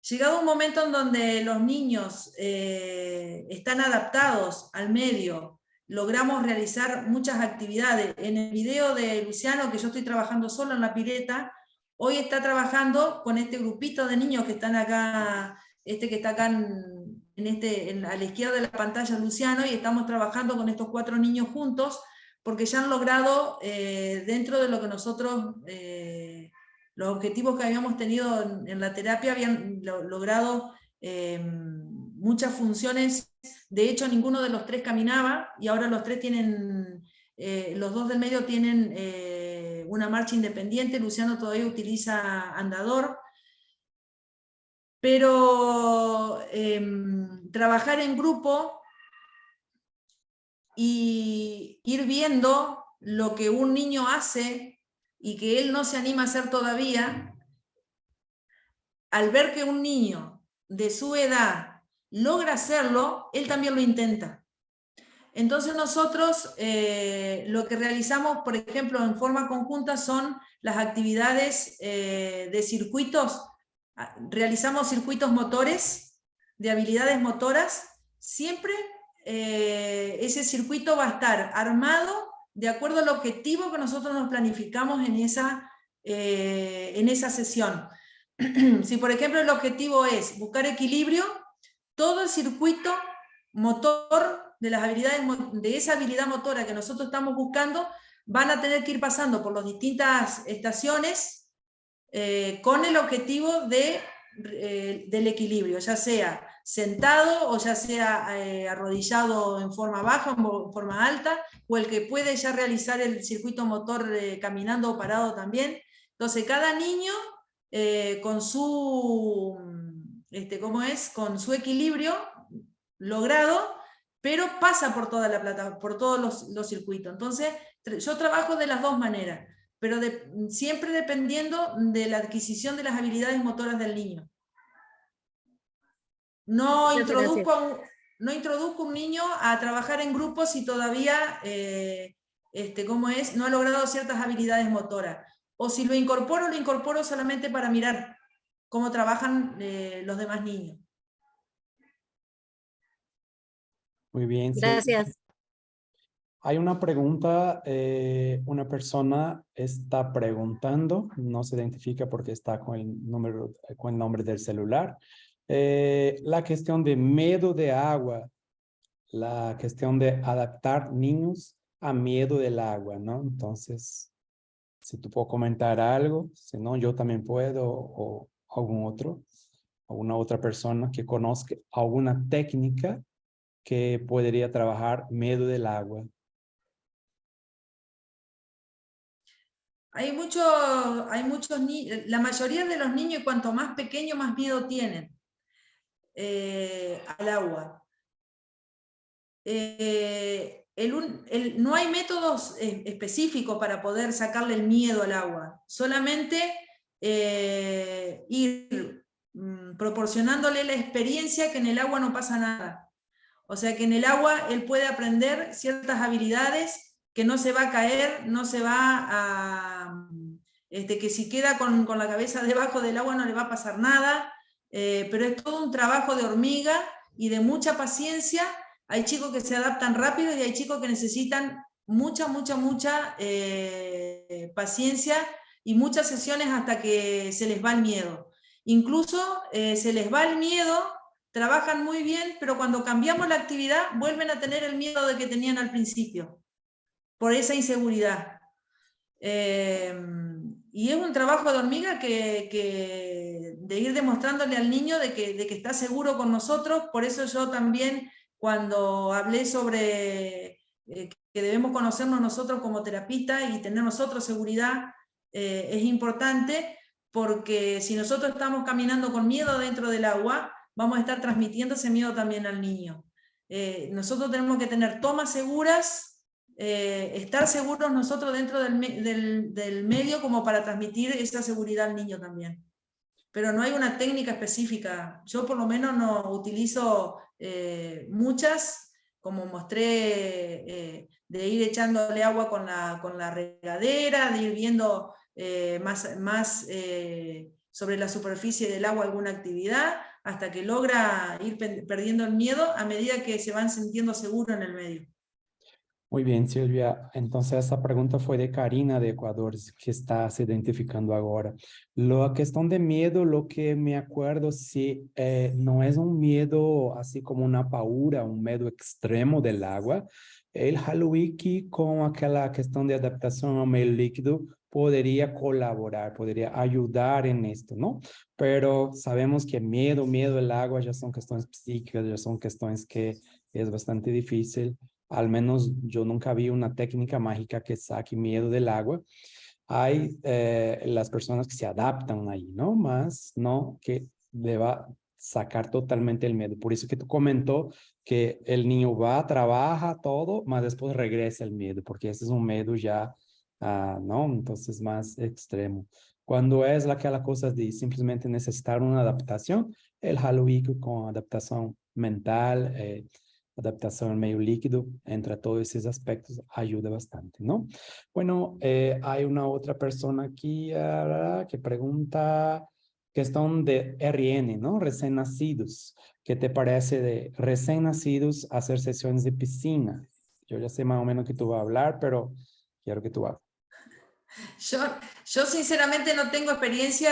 Llegado un momento en donde los niños están adaptados al medio, logramos realizar muchas actividades. En el video de Luciano, que yo estoy trabajando solo en la pileta, hoy está trabajando con este grupito de niños que están acá, que está acá a la izquierda de la pantalla, Luciano, y estamos trabajando con estos 4 niños juntos, porque ya han logrado, dentro de lo que nosotros, los objetivos que habíamos tenido en la terapia, habían logrado muchas funciones. De hecho, ninguno de los 3 caminaba, y ahora los 3 tienen, los 2 del medio tienen una marcha independiente. Luciano todavía utiliza andador, pero trabajar en grupo y ir viendo lo que un niño hace y que él no se anima a hacer todavía, al ver que un niño de su edad logra hacerlo, él también lo intenta. Entonces nosotros lo que realizamos, por ejemplo, en forma conjunta, son las actividades de circuitos. Realizamos circuitos motores, de habilidades motoras. Siempre ese circuito va a estar armado de acuerdo al objetivo que nosotros nos planificamos en esa sesión. Si por ejemplo el objetivo es buscar equilibrio, todo el circuito motor de las habilidades, de esa habilidad motora que nosotros estamos buscando, van a tener que ir pasando por las distintas estaciones con el objetivo del equilibrio, ya sea sentado o ya sea arrodillado en forma baja o en forma alta, o el que puede ya realizar el circuito motor caminando o parado también. Entonces cada niño con su con su equilibrio logrado, pero pasa por toda la plataforma, por todos los circuitos. Entonces yo trabajo de las dos maneras, pero siempre dependiendo de la adquisición de las habilidades motoras del niño. No introduzco un niño a trabajar en grupos si todavía no ha logrado ciertas habilidades motoras. O si lo incorporo solamente para mirar cómo trabajan los demás niños. Muy bien. Gracias. Sí. Hay una pregunta, una persona está preguntando, no se identifica porque está con el nombre del celular. La cuestión de miedo de agua, la cuestión de adaptar niños a miedo del agua, ¿no? Entonces, si tú puedes comentar algo, si no, yo también puedo, o alguna otra persona que conozca alguna técnica que podría trabajar miedo del agua. Hay muchos niños, la mayoría de los niños, cuanto más pequeños, más miedo tienen al agua. No hay métodos específicos para poder sacarle el miedo al agua, solamente ir proporcionándole la experiencia que en el agua no pasa nada. O sea que en el agua él puede aprender ciertas habilidades, que no se va a caer, no se va a... que si queda con la cabeza debajo del agua no le va a pasar nada, pero es todo un trabajo de hormiga y de mucha paciencia. Hay chicos que se adaptan rápido y hay chicos que necesitan mucha paciencia y muchas sesiones hasta que se les va el miedo. Incluso se les va el miedo, trabajan muy bien, pero cuando cambiamos la actividad vuelven a tener el miedo de que tenían al principio, por esa inseguridad. Y es un trabajo de hormiga de ir demostrándole al niño de que está seguro con nosotros. Por eso yo también, cuando hablé sobre que debemos conocernos nosotros como terapistas y tener nosotros seguridad, es importante, porque si nosotros estamos caminando con miedo dentro del agua, vamos a estar transmitiendo ese miedo también al niño. Nosotros tenemos que tener tomas seguras, estar seguros nosotros dentro del medio como para transmitir esa seguridad al niño también. Pero no hay una técnica específica. Yo por lo menos no utilizo muchas, como mostré, de ir echándole agua con la regadera, de ir viendo más sobre la superficie del agua alguna actividad, hasta que logra ir perdiendo el miedo a medida que se van sintiendo seguros en el medio. Muy bien, Silvia. Entonces, essa pergunta foi de Karina, de Ecuador, que está se identificando agora. A questão de medo, lo que me acuerdo, se não é um medo assim como uma paura, um medo extremo del agua. El Haluiki, com aquela questão de adaptação ao meio líquido, poderia colaborar, poderia ajudar en esto, ¿no? Pero sabemos que medo del agua ya son questões psíquicas, ya son questões que es bastante difícil. Al menos yo nunca vi una técnica mágica que saque miedo del agua. Hay las personas que se adaptan ahí, ¿no? Más no que deba sacar totalmente el miedo. Por eso que tú comentó que el niño va, trabaja todo, mas después regresa el miedo, porque ese es un miedo ya, ¿no? Entonces más extremo. Cuando es aquella cosa de simplemente necesitar una adaptación, el Halloween con adaptación mental, adaptação ao meio líquido, entre todos esses aspectos, ajuda bastante, ¿no? Bueno, hay una otra persona aquí que pregunta questão de RN, ¿no? Recién nacidos. ¿Qué te parece de recién nacidos hacer sesiones de piscina? Yo ya sé más o menos que tú vas a hablar, pero quiero que tú hables. Yo sinceramente no tengo experiencia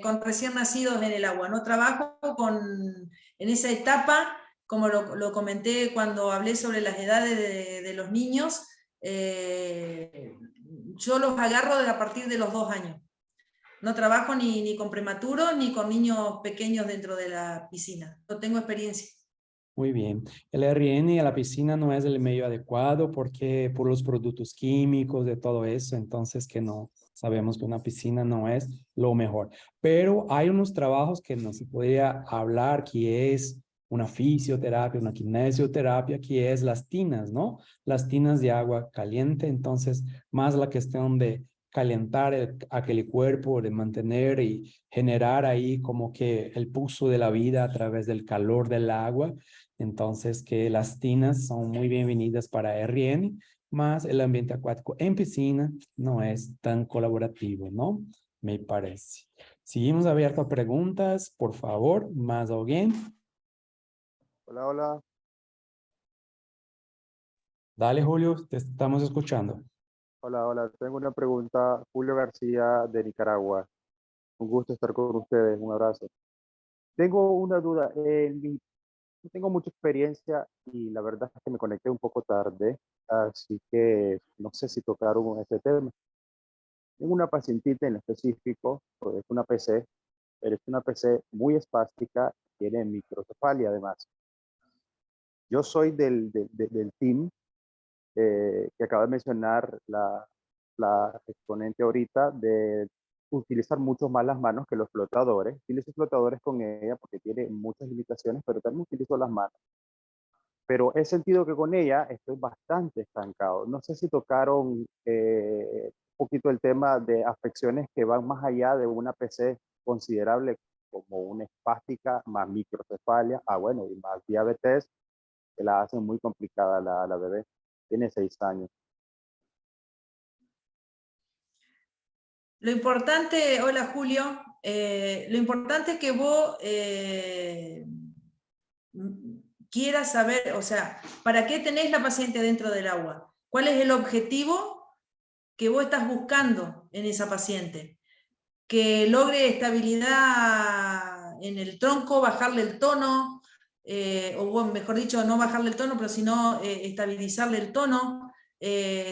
con recién nacidos en el agua, no trabajo en esa etapa, como lo comenté cuando hablé sobre las edades de los niños. Yo los agarro a partir de los 2 años. No trabajo ni con prematuros ni con niños pequeños dentro de la piscina, no tengo experiencia. Muy bien. El RN a la piscina no es el medio adecuado porque por los productos químicos de todo eso, entonces que no sabemos que una piscina no es lo mejor. Pero hay unos trabajos que no se podría hablar, que es una fisioterapia, una kinesioterapia, que es las tinas, ¿no? Las tinas de agua caliente, entonces más la cuestión de calentar aquel cuerpo, de mantener y generar ahí como que el pulso de la vida a través del calor del agua. Entonces, que las tinas son muy bienvenidas para RN, más el ambiente acuático en piscina no es tan colaborativo, ¿no? Me parece. Seguimos abiertos a preguntas, por favor, más alguien. Hola, hola. Dale, Julio, te estamos escuchando. Hola, hola. Tengo una pregunta. Julio García, de Nicaragua. Un gusto estar con ustedes. Un abrazo. Tengo una duda. No tengo mucha experiencia y la verdad es que me conecté un poco tarde, así que no sé si tocaron este tema. Tengo una pacientita en específico, es una PC, pero es una PC muy espástica, tiene microcefalia además. Yo soy del team que acaba de mencionar la exponente ahorita, de utilizar mucho más las manos que los flotadores. Utilizo flotadores con ella porque tiene muchas limitaciones, pero también utilizo las manos. Pero he sentido que con ella estoy bastante estancado. No sé si tocaron un poquito el tema de afecciones que van más allá de una PC considerable como una espástica, más microcefalia, bueno, y más diabetes, que la hacen muy complicada la bebé. Tiene 6 años. Lo importante, hola Julio, lo importante es que vos quieras saber, o sea, ¿para qué tenés la paciente dentro del agua? ¿Cuál es el objetivo que vos estás buscando en esa paciente? Que logre estabilidad en el tronco, bajarle el tono, o mejor dicho, no bajarle el tono, pero sino estabilizarle el tono.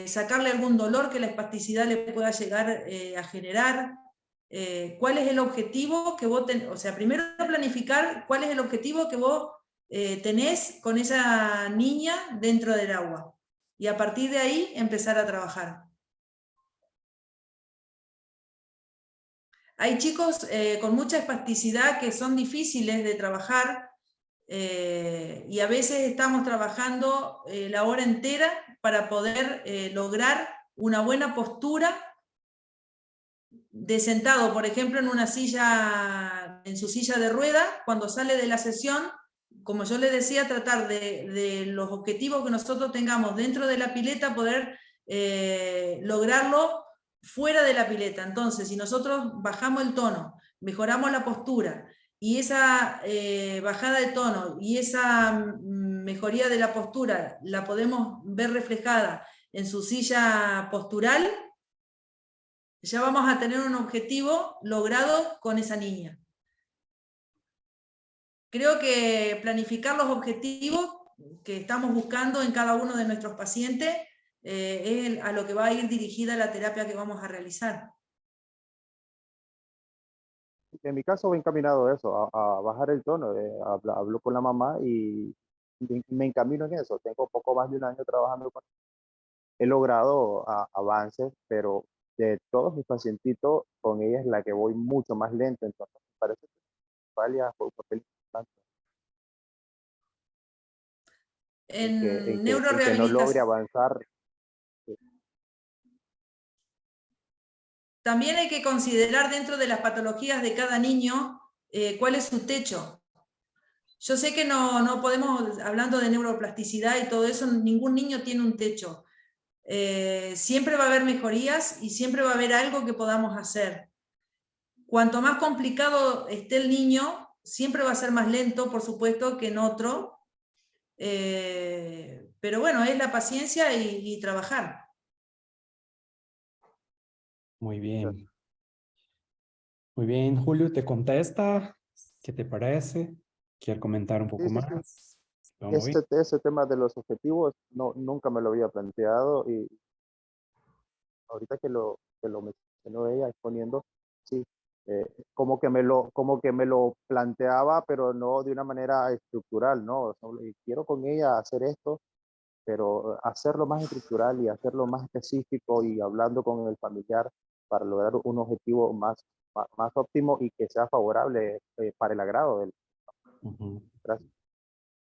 sacarle algún dolor que la espasticidad le pueda llegar a generar. ¿Cuál es el objetivo que vos tenés? O sea, primero planificar cuál es el objetivo que vos tenés con esa niña dentro del agua. Y a partir de ahí empezar a trabajar. Hay chicos con mucha espasticidad que son difíciles de trabajar y a veces estamos trabajando la hora entera para poder lograr una buena postura de sentado, por ejemplo, en una silla, en su silla de rueda, cuando sale de la sesión, como yo les decía, tratar de los objetivos que nosotros tengamos dentro de la pileta, poder lograrlo fuera de la pileta. Entonces, si nosotros bajamos el tono, mejoramos la postura, y esa bajada de tono y esa mejoría de la postura la podemos ver reflejada en su silla postural, ya vamos a tener un objetivo logrado con esa niña. Creo que planificar los objetivos que estamos buscando en cada uno de nuestros pacientes es a lo que va a ir dirigida la terapia que vamos a realizar. En mi caso voy encaminado a eso, a bajar el tono. Hablo con la mamá y me encamino en eso. Tengo poco más de un año trabajando con. He logrado avances, pero de todos mis pacientitos, con ella es la que voy mucho más lento. Entonces, me parece que Valia fue un papel importante En en que no logre neurorehabilitación avanzar. también hay que considerar dentro de las patologías de cada niño cuál es su techo. Yo sé que no podemos, hablando de neuroplasticidad y todo eso, ningún niño tiene un techo. Siempre va a haber mejorías y siempre va a haber algo que podamos hacer. Cuanto más complicado esté el niño, siempre va a ser más lento, por supuesto, que en otro. Pero bueno, es la paciencia y trabajar. Muy bien. Muy bien, Julio, ¿te contesta? ¿Qué te parece? ¿Quieres comentar un poco Sí, sí, sí. más? ¿Vamos bien? Ese tema de los objetivos nunca me lo había planteado, y ahorita que lo mencionó ella exponiendo, sí, como que me lo planteaba, pero no de una manera estructural, ¿no? Quiero con ella hacer esto, pero hacerlo más estructural y hacerlo más específico y hablando con el familiar para lograr un objetivo más óptimo y que sea favorable para el agrado del. Ujú. Gracias.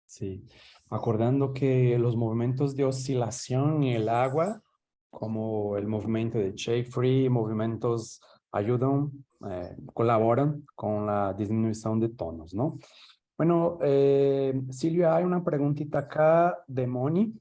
Sí, acordando que los movimientos de oscilación en el agua, como el movimiento de shake free, movimientos ayudan, colaboran con la disminución de tonos, ¿no? Bueno, Silvia, hay una preguntita acá de Moni,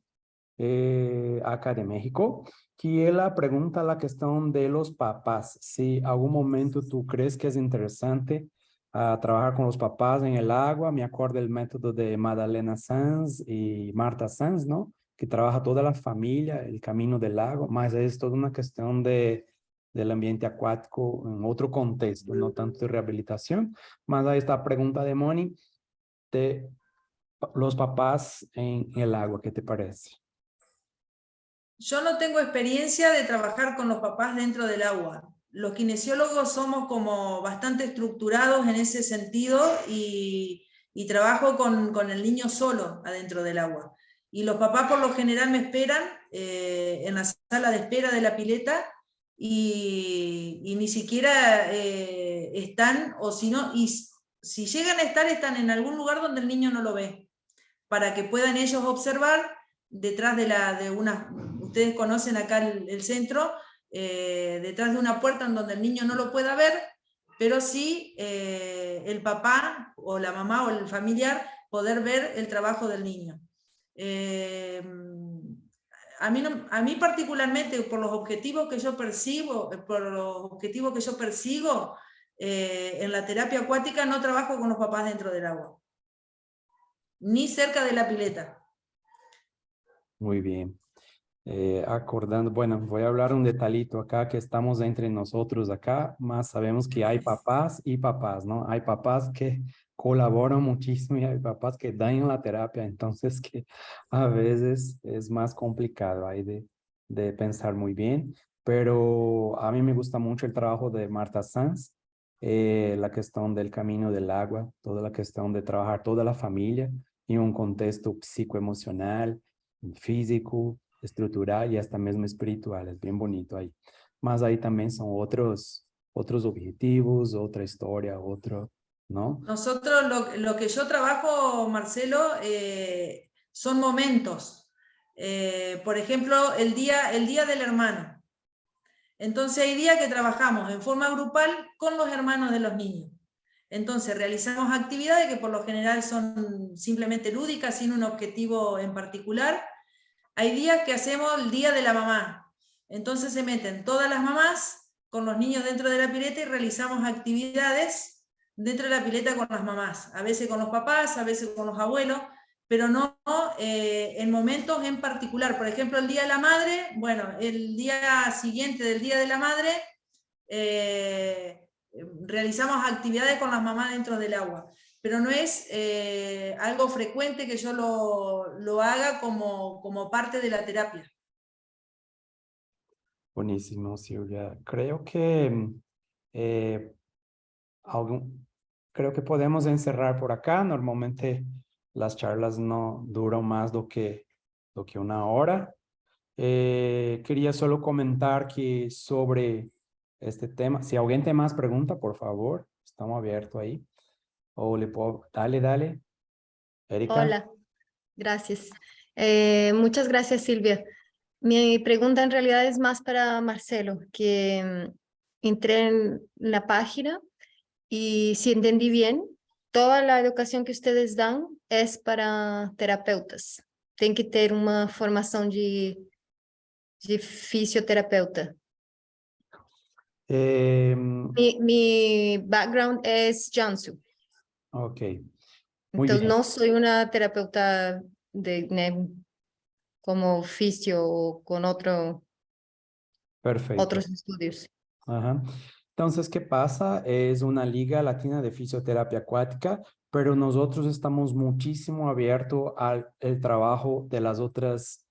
acá de México, que ella pregunta la cuestión de los papás. Si algún momento tú crees que es interesante trabajar con los papás en el agua. Me acuerdo del método de Madalena Sanz y Marta Sanz, ¿no? Que trabaja toda la familia, el camino del lago, más es toda una cuestión del ambiente acuático en otro contexto, no tanto de rehabilitación. Más a esta pregunta de Moni, de los papás en el agua, ¿qué te parece? Yo no tengo experiencia de trabajar con los papás dentro del agua. Los kinesiólogos somos como bastante estructurados en ese sentido y trabajo con el niño solo adentro del agua. Y los papás por lo general me esperan en la sala de espera de la pileta y ni siquiera están, o si no, y si llegan a estar, están en algún lugar donde el niño no lo ve, para que puedan ellos observar detrás de una, ustedes conocen acá el centro, detrás de una puerta en donde el niño no lo pueda ver, pero sí el papá o la mamá o el familiar poder ver el trabajo del niño. A mí particularmente, por los objetivos que yo persigo, en la terapia acuática no trabajo con los papás dentro del agua, ni cerca de la pileta. Muy bien. Acordando, bueno, voy a hablar un detallito acá que estamos entre nosotros acá, más sabemos que hay papás y papás, ¿no? Hay papás que colaboran muchísimo y hay papás que dañan la terapia, entonces que a veces es más complicado ahí de pensar muy bien, pero a mí me gusta mucho el trabajo de Marta Sanz, la cuestión del camino del agua, toda la cuestión de trabajar toda la familia en un contexto psicoemocional, físico, estructural y hasta mesmo espiritual. Es bien bonito ahí. Mas ahí también son otros objetivos, otra historia, otro, ¿no? Nosotros lo que yo trabajo, Marcelo, son momentos. Por ejemplo, el día del hermano. Entonces hay días que trabajamos en forma grupal con los hermanos de los niños. Entonces realizamos actividades que por lo general son simplemente lúdicas, sin un objetivo en particular. Hay días que hacemos el día de la mamá. Entonces se meten todas las mamás con los niños dentro de la pileta y realizamos actividades dentro de la pileta con las mamás. A veces con los papás, a veces con los abuelos, pero no en momentos en particular. Por ejemplo, el Día de la Madre, bueno, el día siguiente del Día de la Madre, realizamos actividades con las mamás dentro del agua, pero no es algo frecuente que yo lo haga como parte de la terapia. Buenísimo, Silvia. Creo que creo que podemos encerrar por acá. Normalmente las charlas no duran más do que una hora. Quería solo comentar que sobre este tema, si alguien tiene más preguntas, por favor, estamos abiertos ahí. O le puedo, dale, Erika. Hola, gracias. Muchas gracias, Silvia. Mi pregunta en realidad es más para Marcelo, que entré en la página y si entendí bien, toda la educación que ustedes dan es para terapeutas. Tem que ter uma formação de fisioterapeuta. Mi background es Jansu. Ok. Muy Entonces bien. no soy una terapeuta como fisio o con Perfecto. otros estudios. Ajá. Entonces, ¿qué pasa? Es una liga latina de fisioterapia acuática, pero nosotros estamos muchísimo abiertos al el trabajo de las otras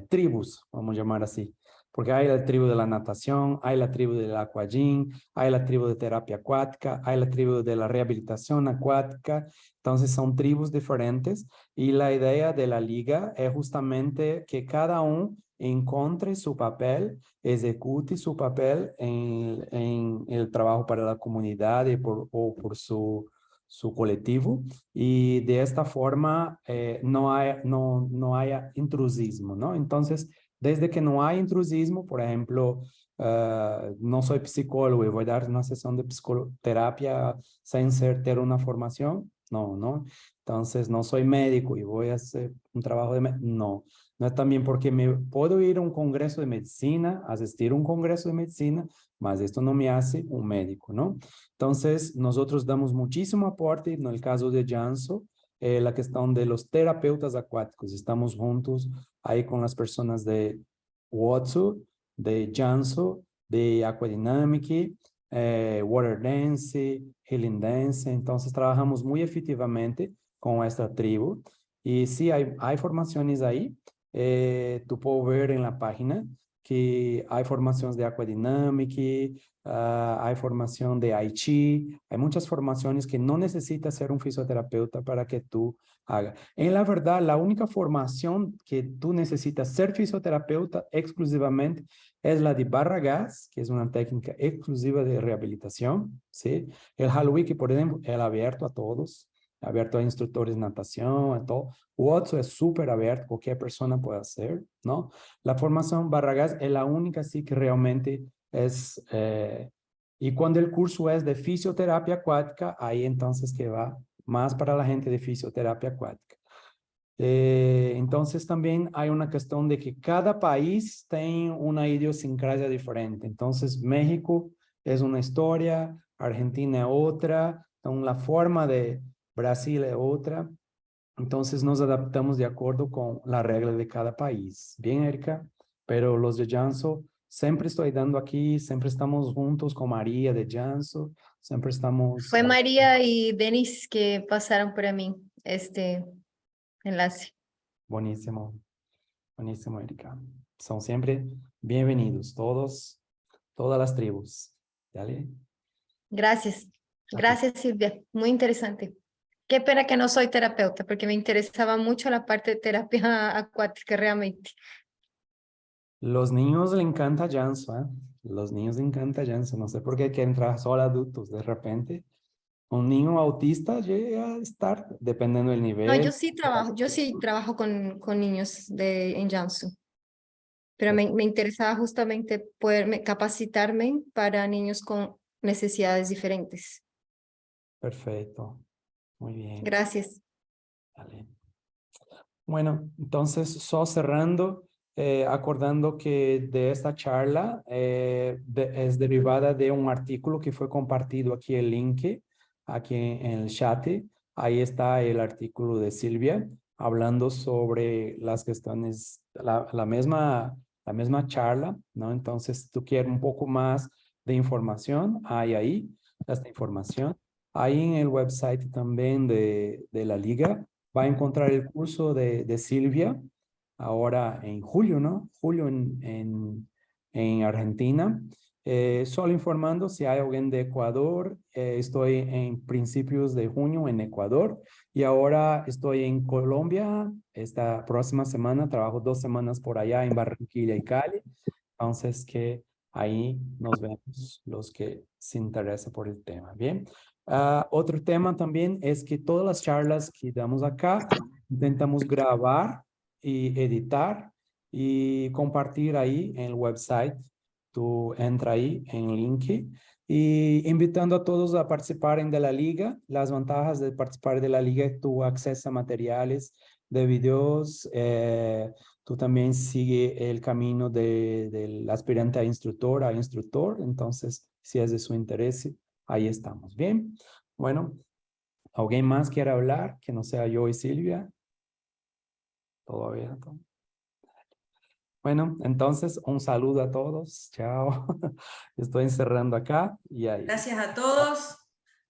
tribus, vamos a llamar así. Porque hay la tribu de la natación, hay la tribu del aquagym, hay la tribu de terapia acuática, hay la tribu de la rehabilitación acuática. Entonces, son tribus diferentes y la idea de la liga es justamente que cada uno encontre su papel, ejecute su papel en el trabajo para la comunidad o por su colectivo y de esta forma no haya intrusismo, ¿no? Entonces, desde que no hay intrusismo, por ejemplo, no soy psicólogo y voy a dar una sesión de psicoterapia sin tener una formación, no. Entonces, no soy médico y voy a hacer un trabajo de no. No es también porque me puedo ir a un congreso de medicina, asistir a un congreso de medicina, mas esto no me hace un médico, ¿no? Entonces, nosotros damos muchísimo aporte, en el caso de Janso, la cuestión de los terapeutas acuáticos. Estamos juntos ahí con las personas de Watsu, de Janso, de Aquadynamic, Water Dance, Healing Dance. Entonces, trabajamos muy efectivamente con esta tribu. Y sí, hay formaciones ahí. Tú puedes ver en la página que hay formaciones de Aquadynamic, hay formación de Tai Chi, hay muchas formaciones que no necesitas ser un fisioterapeuta para que tú hagas. En la verdad, la única formación que tú necesitas ser fisioterapeuta exclusivamente es la de barra gas, que es una técnica exclusiva de rehabilitación, ¿sí? El Halloween, que por ejemplo, es abierto a todos, abierto a instructores de natación, a todo. Watsu es súper abierto, cualquier persona puede hacer, ¿no? La formación Barragás es la única sí que realmente es, y cuando el curso es de fisioterapia acuática, ahí entonces que va más para la gente de fisioterapia acuática. Entonces también hay una cuestión de que cada país tiene una idiosincrasia diferente. Entonces México es una historia, Argentina es otra, entonces la forma de Brasil es otra. Entonces nos adaptamos de acuerdo con la regla de cada país. Bien, Erika, pero los de Janso, siempre estoy dando aquí, siempre estamos juntos con María de Janso, siempre estamos... Fue María y Denis que pasaron para mí este enlace. Buenísimo, buenísimo, Erika. son siempre bienvenidos, todas las tribus. ¿Dale? Gracias. Gracias, Silvia. Muy interesante. Qué pena que no soy terapeuta, porque me interesaba mucho la parte de terapia acuática realmente. Los niños le encanta Janso, ¿eh? Los niños le encanta Janso. No sé por qué quieren trabajar solo adultos de repente. Un niño autista llega a estar, dependiendo del No, nivel. yo sí trabajo con niños en Jiangsu, pero me interesaba justamente poderme capacitarme para niños con necesidades diferentes. Perfecto. Muy bien. Gracias. Vale. Bueno, entonces, solo cerrando, acordando que de esta charla es derivada de un artículo que fue compartido aquí el link, aquí en el chat. Ahí está el artículo de Silvia hablando sobre las cuestiones, la misma charla, ¿no? Entonces, si tú quieres un poco más de información, hay ahí esta información. Ahí en el website también de la liga va a encontrar el curso de Silvia ahora en julio, ¿no? Julio en Argentina. Solo informando si hay alguien de Ecuador. Estoy en principios de junio en Ecuador y ahora estoy en Colombia. Esta próxima semana trabajo 2 semanas por allá en Barranquilla y Cali. Entonces que ahí nos vemos los que se interesan por el tema. Bien. Otro tema también es que todas las charlas que damos acá intentamos grabar y editar y compartir ahí en el website. Tú entra ahí en link y invitando a todos a participar de la liga. Las ventajas de participar de la liga es tu acceso a materiales de videos. Tú también sigue el camino del aspirante a instructor. Entonces, si es de su interés, ahí estamos. Bien. Bueno, ¿alguien más quiere hablar que no sea yo y Silvia? Todavía. Bueno, entonces un saludo a todos. Chao. Estoy encerrando acá y ahí. Gracias a todos.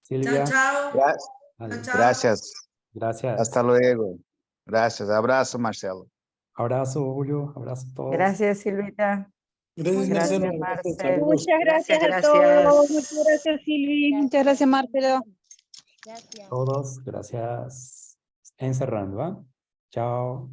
Silvia. Chao, chao. Chao, chao. Gracias. Gracias. Hasta luego. Gracias. Abrazo, Marcelo. Abrazo, Julio. Abrazo a todos. Gracias, Silvita. Gracias, Gracias, Marcel. Muchas gracias a Gracias. todos. Muchas gracias, Silvi. Muchas gracias, Marcelo. Todos, gracias. Encerrando, ¿ah? Chao.